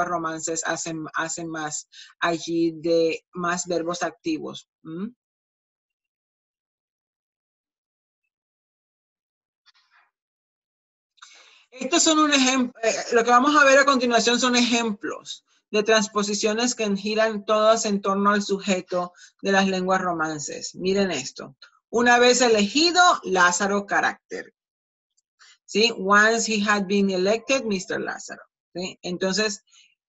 romances hacen más allí de más verbos activos. Estos son un ejemplo. Lo que vamos a ver a continuación son ejemplos de transposiciones que giran todas en torno al sujeto de las lenguas romances. Miren esto. Una vez elegido, Lázaro carácter. ¿Sí? Once he had been elected, Mr. Lázaro. ¿Sí? Entonces,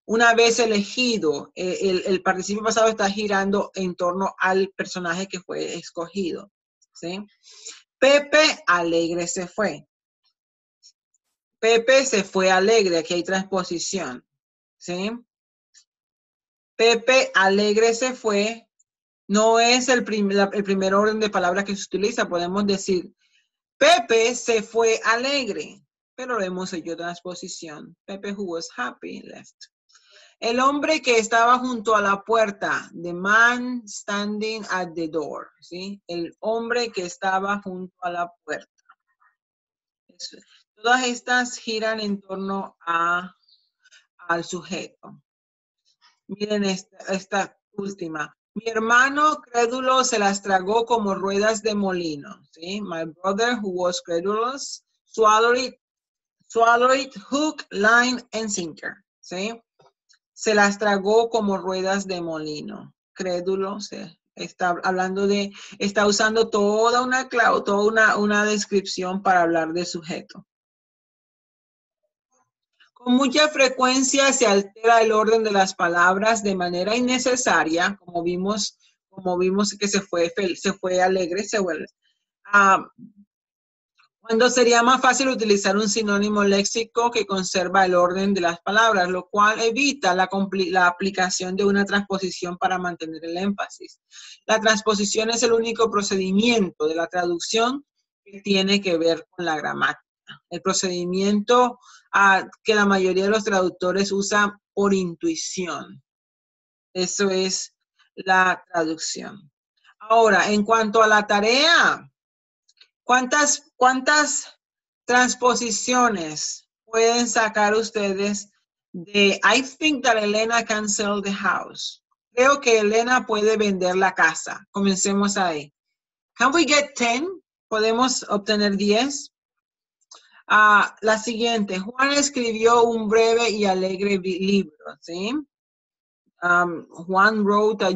una vez elegido, el participio pasado está girando en torno al personaje que fue escogido. ¿Sí? Pepe alegre se fue. Pepe se fue alegre. Aquí hay transposición. ¿Sí? Pepe alegre se fue. No es el primer orden de palabras que se utiliza. Podemos decir, Pepe se fue alegre. Pero lo hemos hecho transposición. Pepe who was happy left. El hombre que estaba junto a la puerta. The man standing at the door. ¿Sí? El hombre que estaba junto a la puerta. Todas estas giran en torno al sujeto. Miren esta última. Mi hermano crédulo se las tragó como ruedas de molino. ¿Sí? My brother who was credulous swallowed it hook, line, and sinker. ¿Sí? Se las tragó como ruedas de molino. Crédulo, está usando toda una descripción para hablar de sujeto. Con mucha frecuencia se altera el orden de las palabras de manera innecesaria, como vimos que se fue alegre, se vuelve. Cuando sería más fácil utilizar un sinónimo léxico que conserva el orden de las palabras, lo cual evita la aplicación de una transposición para mantener el énfasis. La transposición es el único procedimiento de la traducción que tiene que ver con la gramática. El procedimiento que la mayoría de los traductores usan por intuición. Eso es la traducción. Ahora, en cuanto a la tarea, ¿cuántas transposiciones pueden sacar ustedes de I think that Elena can sell the house? Creo que Elena puede vender la casa. Comencemos ahí. Can we get 10? ¿Podemos obtener 10? La siguiente. Juan escribió un breve y alegre libro, ¿sí? Juan wrote a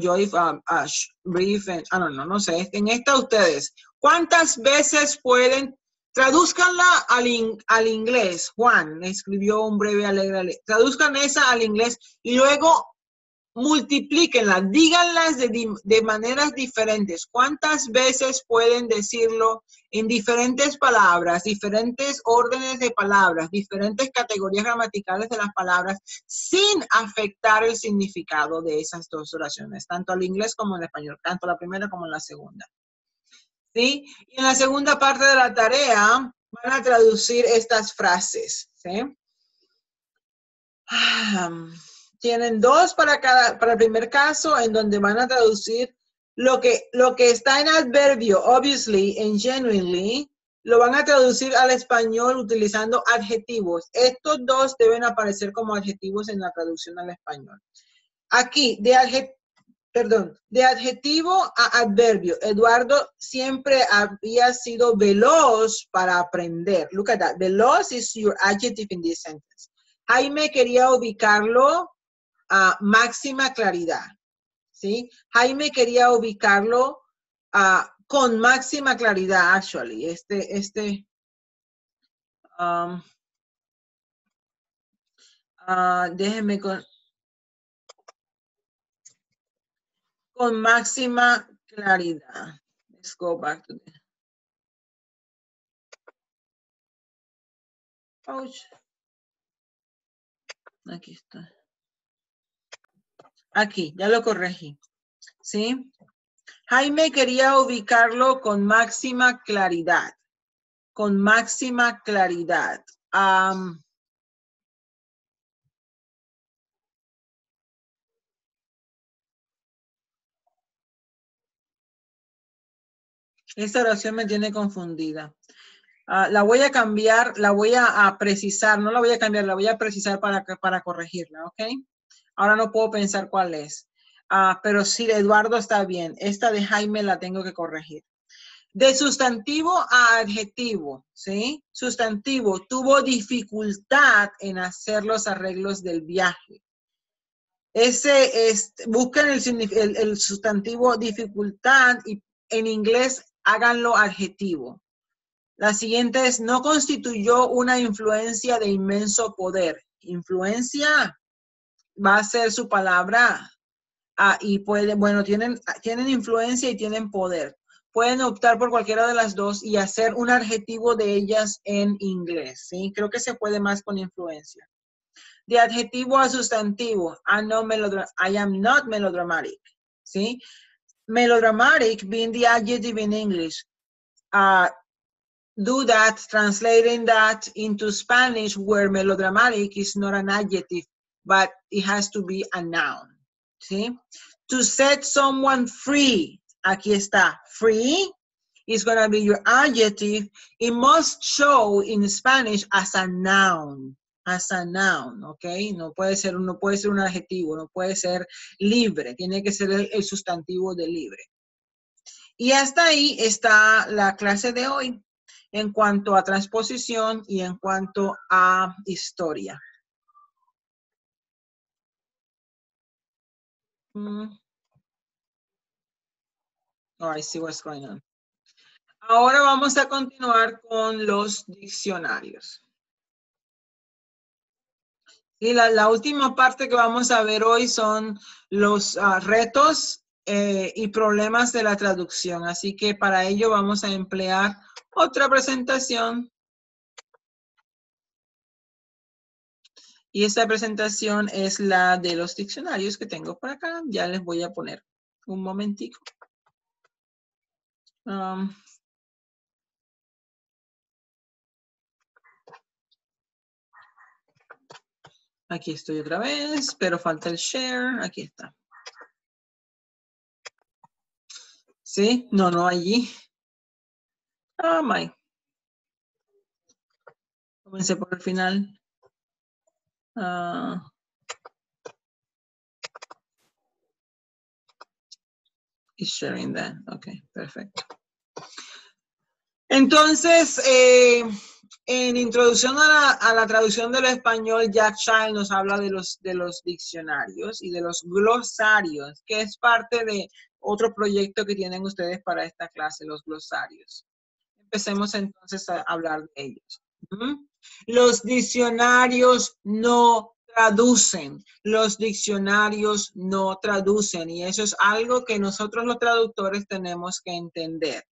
brief, no sé. En esta ustedes, ¿cuántas veces pueden? Tradúzcanla al inglés. Juan escribió un breve y alegre. Traduzcan esa al inglés y luego multiplíquenla. Díganlas de maneras diferentes. ¿Cuántas veces pueden decirlo en diferentes palabras, diferentes órdenes de palabras, diferentes categorías gramaticales de las palabras, sin afectar el significado de esas dos oraciones, tanto al inglés como al español, tanto la primera como la segunda? ¿Sí? Y en la segunda parte de la tarea van a traducir estas frases. ¿Sí? Tienen dos para el primer caso, en donde van a traducir lo que está en adverbio, obviously, en genuinely, lo van a traducir al español utilizando adjetivos. Estos dos deben aparecer como adjetivos en la traducción al español. Aquí, de adjetivo a adverbio. Eduardo siempre había sido veloz para aprender. Look at that. Veloz is your adjective in this sentence. Jaime quería ubicarlo a máxima claridad. ¿Sí? Jaime quería ubicarlo con máxima claridad, actually. Déjenme con máxima claridad. Let's go back to the ouch. Aquí está. Aquí, ya lo corregí. ¿Sí? Jaime quería ubicarlo con máxima claridad. Con máxima claridad. Esta oración me tiene confundida. La voy a cambiar, la voy a precisar, no la voy a cambiar, la voy a precisar para corregirla, ¿ok? Ahora no puedo pensar cuál es. Pero sí, de Eduardo está bien. Esta de Jaime la tengo que corregir. De sustantivo a adjetivo, ¿sí? Sustantivo, tuvo dificultad en hacer los arreglos del viaje. Busquen el sustantivo dificultad y en inglés háganlo adjetivo. La siguiente es, no constituyó una influencia de inmenso poder. Influencia va a ser su palabra. Y tienen influencia y tienen poder. Pueden optar por cualquiera de las dos y hacer un adjetivo de ellas en inglés, ¿sí? Creo que se puede más con influencia. De adjetivo a sustantivo, I am not melodramatic, ¿sí? Melodramatic being the adjective in English. Do that, translating that into Spanish, where melodramatic is not an adjective, but it has to be a noun. ¿Sí? To set someone free, aquí está, free is going to be your adjective. It must show in Spanish as a noun, ¿ok? No puede ser un adjetivo, no puede ser libre, tiene que ser el sustantivo de libre. Y hasta ahí está la clase de hoy en cuanto a transposición y en cuanto a historia. Oh, I see what's going on. Ahora vamos a continuar con los diccionarios. Y la última parte que vamos a ver hoy son los retos y problemas de la traducción. Así que para ello vamos a emplear otra presentación. Y esta presentación es la de los diccionarios que tengo por acá. Ya les voy a poner un momentico. Aquí estoy otra vez, pero falta el share. Aquí está. ¿Sí? No allí. Oh, my. Comencé por el final. Is sharing that. Ok, perfecto. Entonces, en introducción a la traducción del español, Jack Child nos habla de los diccionarios y de los glosarios, que es parte de otro proyecto que tienen ustedes para esta clase, los glosarios. Empecemos entonces a hablar de ellos. Los diccionarios no traducen. Los diccionarios no traducen. Y eso es algo que nosotros los traductores tenemos que entender.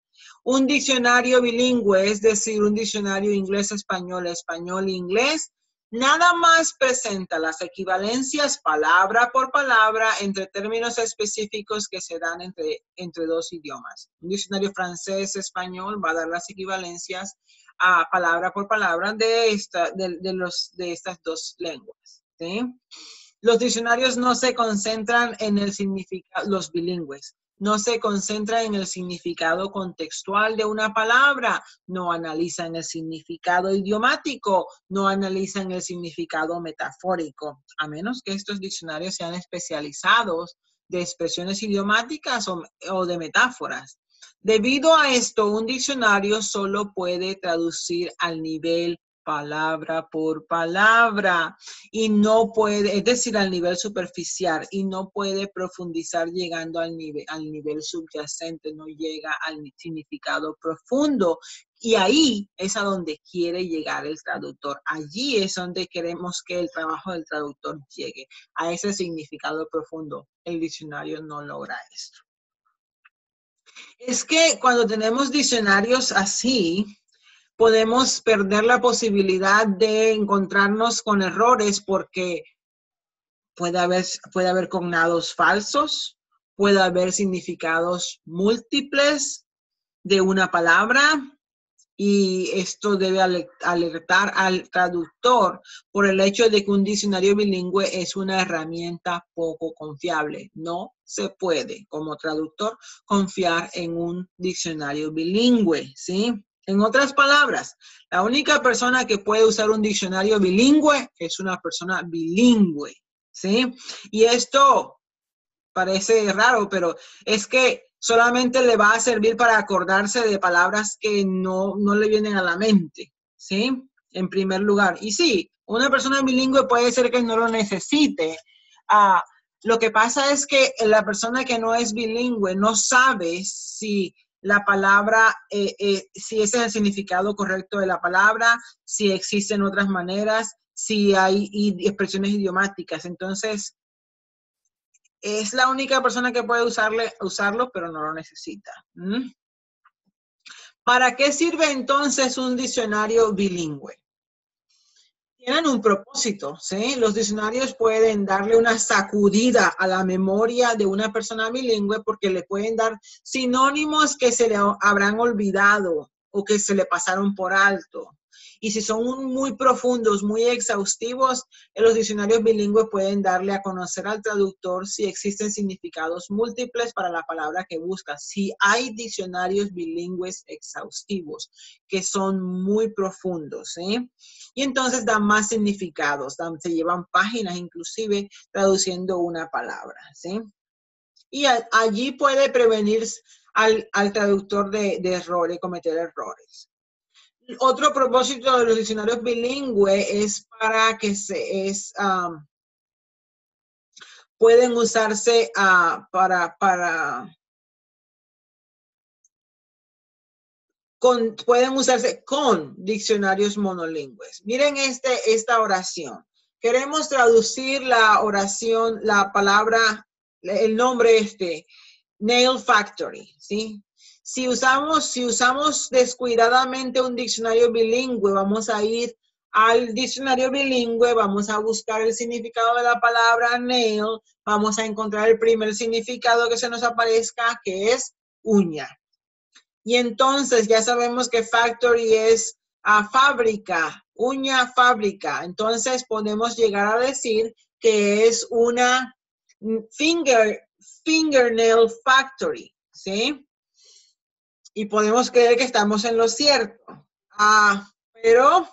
Un diccionario bilingüe, es decir, un diccionario inglés-español, español-inglés, nada más presenta las equivalencias palabra por palabra entre términos específicos que se dan entre dos idiomas. Un diccionario francés-español va a dar las equivalencias a palabra por palabra de estas dos lenguas, ¿sí? Los diccionarios no se concentran en el significado, los bilingües, no se concentra en el significado contextual de una palabra, no analizan el significado idiomático, no analizan el significado metafórico, a menos que estos diccionarios sean especializados de expresiones idiomáticas o de metáforas. Debido a esto, un diccionario solo puede traducir al nivel palabra por palabra y no puede, es decir, al nivel superficial, y no puede profundizar llegando al nivel subyacente, no llega al significado profundo. Y ahí es a donde quiere llegar el traductor. Allí es donde queremos que el trabajo del traductor llegue, a ese significado profundo. El diccionario no logra esto. Es que cuando tenemos diccionarios así, podemos perder la posibilidad de encontrarnos con errores porque puede haber cognados falsos, puede haber significados múltiples de una palabra, y esto debe alertar al traductor por el hecho de que un diccionario bilingüe es una herramienta poco confiable. No se puede, como traductor, confiar en un diccionario bilingüe, ¿sí? En otras palabras, la única persona que puede usar un diccionario bilingüe es una persona bilingüe, ¿sí? Y esto parece raro, pero es que solamente le va a servir para acordarse de palabras que no le vienen a la mente, ¿sí? En primer lugar. Y sí, una persona bilingüe puede ser que no lo necesite. Lo que pasa es que la persona que no es bilingüe no sabe si la palabra, si ese es el significado correcto de la palabra, si existen otras maneras, si hay expresiones idiomáticas. Entonces, es la única persona que puede usarlo, pero no lo necesita. ¿Para qué sirve entonces un diccionario bilingüe? Tienen un propósito, ¿sí? Los diccionarios pueden darle una sacudida a la memoria de una persona bilingüe porque le pueden dar sinónimos que se le habrán olvidado o que se le pasaron por alto. Y si son muy profundos, muy exhaustivos, los diccionarios bilingües pueden darle a conocer al traductor si existen significados múltiples para la palabra que busca. Si hay diccionarios bilingües exhaustivos que son muy profundos, ¿sí? Y entonces dan más significados, se llevan páginas inclusive traduciendo una palabra, ¿sí? Y allí puede prevenir al traductor de errores, cometer errores. Otro propósito de los diccionarios bilingües es para que pueden usarse pueden usarse con diccionarios monolingües. Miren esta oración. Queremos traducir la oración, la palabra, el nombre Nail Factory, ¿sí? Si usamos descuidadamente un diccionario bilingüe, vamos a ir al diccionario bilingüe, vamos a buscar el significado de la palabra nail, vamos a encontrar el primer significado que se nos aparezca, que es uña. Y entonces ya sabemos que factory es fábrica, uña fábrica. Entonces podemos llegar a decir que es una fingernail factory, ¿sí? Y podemos creer que estamos en lo cierto. Pero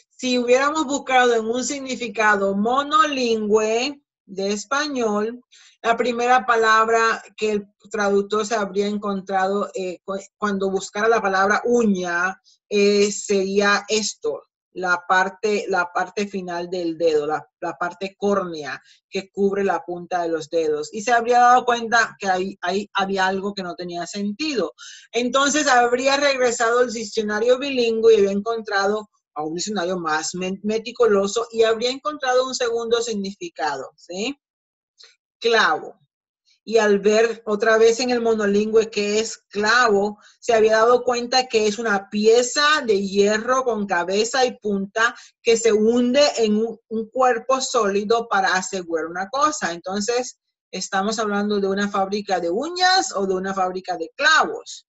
si hubiéramos buscado en un significado monolingüe de español, la primera palabra que el traductor se habría encontrado cuando buscara la palabra uña sería esto, la parte final del dedo, la parte córnea que cubre la punta de los dedos. Y se habría dado cuenta que ahí había algo que no tenía sentido. Entonces habría regresado al diccionario bilingüe y habría encontrado a un diccionario más meticuloso y habría encontrado un segundo significado, ¿sí? Clavo. Y al ver otra vez en el monolingüe que es clavo, se había dado cuenta que es una pieza de hierro con cabeza y punta que se hunde en un cuerpo sólido para asegurar una cosa. Entonces, ¿estamos hablando de una fábrica de uñas o de una fábrica de clavos?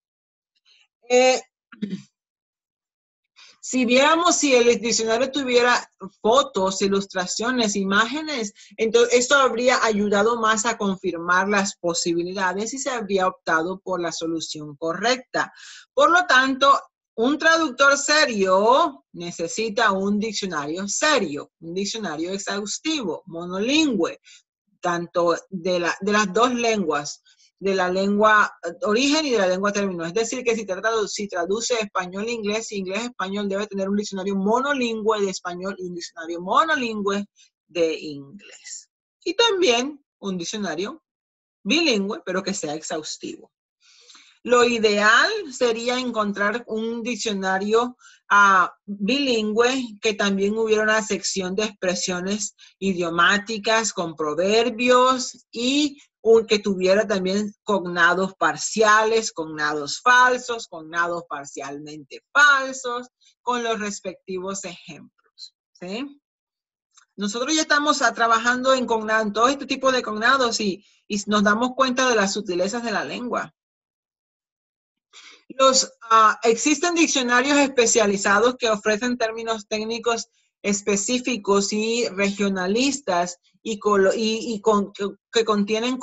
Si viéramos si el diccionario tuviera fotos, ilustraciones, imágenes, entonces esto habría ayudado más a confirmar las posibilidades y se habría optado por la solución correcta. Por lo tanto, un traductor serio necesita un diccionario serio, un diccionario exhaustivo, monolingüe, tanto de las dos lenguas, de la lengua origen y de la lengua término. Es decir, que si traduce español-inglés, inglés-español, debe tener un diccionario monolingüe de español y un diccionario monolingüe de inglés. Y también un diccionario bilingüe, pero que sea exhaustivo. Lo ideal sería encontrar un diccionario bilingüe que también hubiera una sección de expresiones idiomáticas con proverbios y que tuviera también cognados parciales, cognados falsos, cognados parcialmente falsos, con los respectivos ejemplos, ¿sí? Nosotros ya estamos trabajando en todo este tipo de cognados y nos damos cuenta de las sutilezas de la lengua. Existen diccionarios especializados que ofrecen términos técnicos específicos y regionalistas que contienen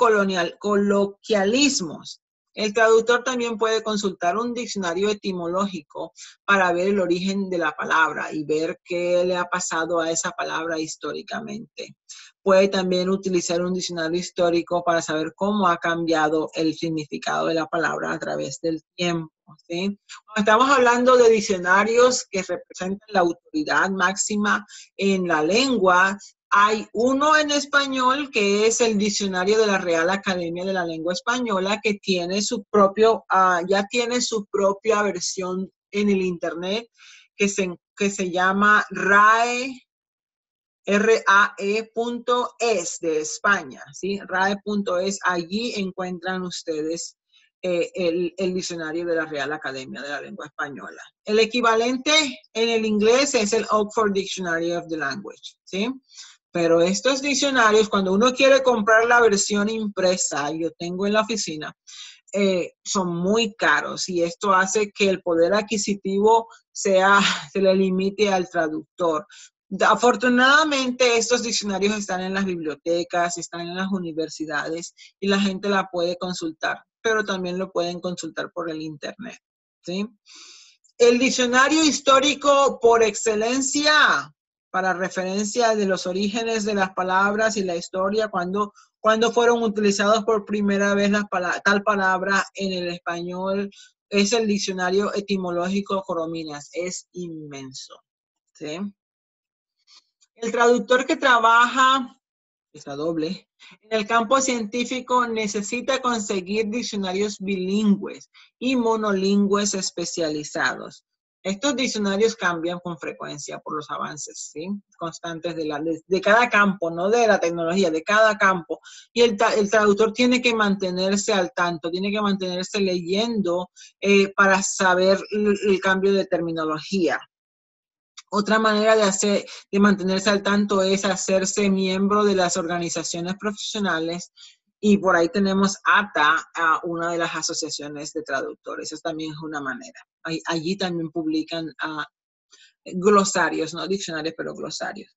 coloquialismos. El traductor también puede consultar un diccionario etimológico para ver el origen de la palabra y ver qué le ha pasado a esa palabra históricamente. Puede también utilizar un diccionario histórico para saber cómo ha cambiado el significado de la palabra a través del tiempo, ¿sí? Cuando estamos hablando de diccionarios que representan la autoridad máxima en la lengua, hay uno en español que es el diccionario de la Real Academia de la Lengua Española, que tiene ya tiene su propia versión en el internet que se llama RAE.es de España, ¿sí? RAE.es, allí encuentran ustedes el diccionario de la Real Academia de la Lengua Española. El equivalente en el inglés es el Oxford Dictionary of the Language, ¿sí? Pero estos diccionarios, cuando uno quiere comprar la versión impresa, yo tengo en la oficina, son muy caros y esto hace que el poder adquisitivo se le limite al traductor. Afortunadamente, estos diccionarios están en las bibliotecas, están en las universidades y la gente la puede consultar, pero también lo pueden consultar por el internet, ¿sí? El diccionario histórico por excelencia para referencia de los orígenes de las palabras y la historia, cuando fueron utilizados por primera vez tal palabra en el español, es el diccionario etimológico Corominas. Es inmenso, ¿sí? El traductor que trabaja, está doble, en el campo científico necesita conseguir diccionarios bilingües y monolingües especializados. Estos diccionarios cambian con frecuencia por los avances, ¿sí? Constantes de cada campo, no de la tecnología, de cada campo. Y el traductor tiene que mantenerse al tanto, tiene que mantenerse leyendo para saber el cambio de terminología. Otra manera de mantenerse al tanto es hacerse miembro de las organizaciones profesionales y por ahí tenemos ATA, una de las asociaciones de traductores. Eso también es una manera. Allí también publican glosarios, no diccionarios, pero glosarios.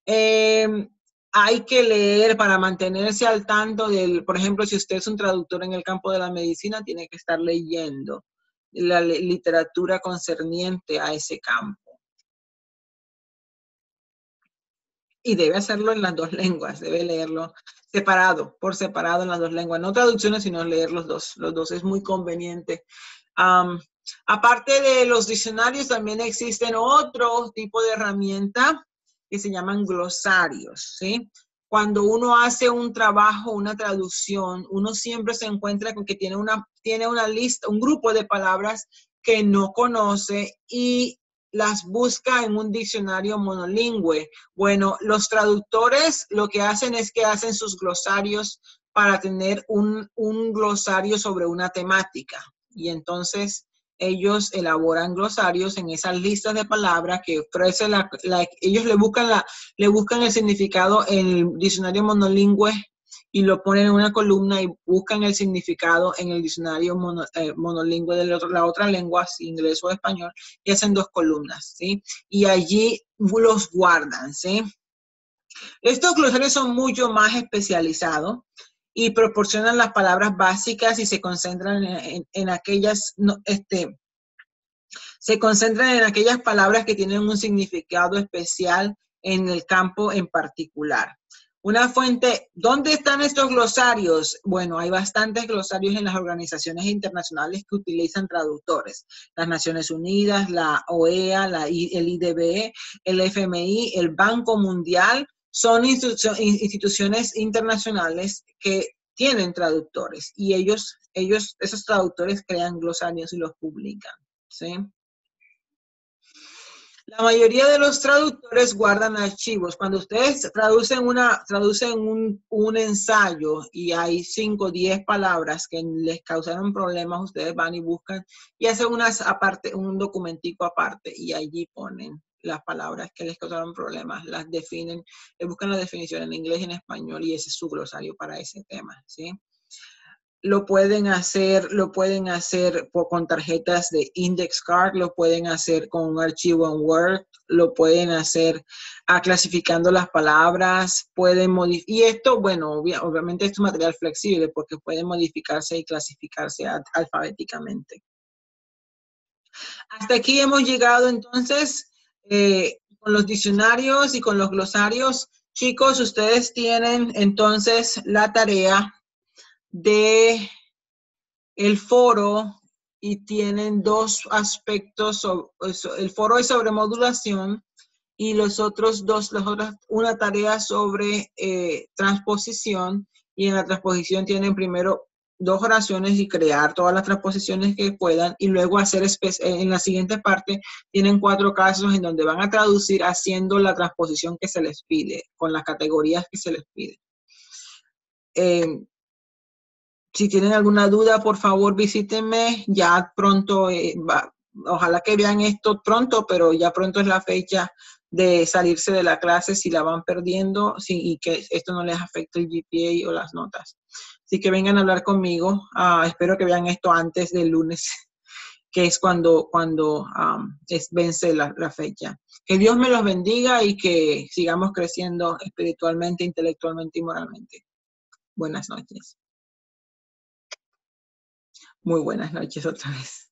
Hay que leer para mantenerse al tanto por ejemplo, si usted es un traductor en el campo de la medicina, tiene que estar leyendo la literatura concerniente a ese campo. Y debe hacerlo en las dos lenguas, debe leerlo por separado en las dos lenguas. No traducciones, sino leer los dos. Los dos es muy conveniente. Aparte de los diccionarios, también existen otro tipo de herramienta que se llaman glosarios, ¿sí? Cuando uno hace un trabajo, una traducción, uno siempre se encuentra con que tiene una lista, un grupo de palabras que no conoce y las busca en un diccionario monolingüe. Bueno, los traductores lo que hacen es que hacen sus glosarios para tener un glosario sobre una temática. Y entonces ellos elaboran glosarios en esas listas de palabras que ofrece ellos le buscan el significado en el diccionario monolingüe y lo ponen en una columna y buscan el significado en el diccionario monolingüe de la otra lengua, inglés o español, y hacen 2 columnas, ¿sí? Y allí los guardan, ¿sí? Estos glosarios son mucho más especializados y proporcionan las palabras básicas y se concentran en aquellas, se concentran en aquellas palabras que tienen un significado especial en el campo en particular. Una fuente, ¿dónde están estos glosarios? Bueno, hay bastantes glosarios en las organizaciones internacionales que utilizan traductores. Las Naciones Unidas, la OEA, el IDB, el FMI, el Banco Mundial, son instituciones internacionales que tienen traductores y esos traductores crean glosarios y los publican, ¿sí? La mayoría de los traductores guardan archivos. Cuando ustedes traducen un ensayo y hay 5 o 10 palabras que les causaron problemas, ustedes van y buscan y hacen un documentico aparte y allí ponen las palabras que les causaron problemas, las definen, buscan la definición en inglés y en español y ese es su glosario para ese tema, ¿sí? Lo pueden hacer con tarjetas de index card, lo pueden hacer con un archivo en Word, lo pueden hacer clasificando las palabras, pueden modificar, y esto, bueno, obviamente es un material flexible porque puede modificarse y clasificarse alfabéticamente. Hasta aquí hemos llegado entonces con los diccionarios y con los glosarios. Chicos, ustedes tienen entonces la tarea de el foro y tienen 2 aspectos. El foro es sobre modulación y los otros 2, una tarea sobre transposición, y en la transposición tienen primero 2 oraciones y crear todas las transposiciones que puedan y luego hacer, en la siguiente parte tienen 4 casos en donde van a traducir haciendo la transposición que se les pide, con las categorías que se les pide. Si tienen alguna duda, por favor, visítenme. Ya pronto, ojalá que vean esto pronto, pero ya pronto es la fecha de salirse de la clase si la van perdiendo y que esto no les afecte el GPA o las notas. Así que vengan a hablar conmigo. Espero que vean esto antes del lunes, que es cuando vence la fecha. Que Dios me los bendiga y que sigamos creciendo espiritualmente, intelectualmente y moralmente. Buenas noches. Muy buenas noches otra vez.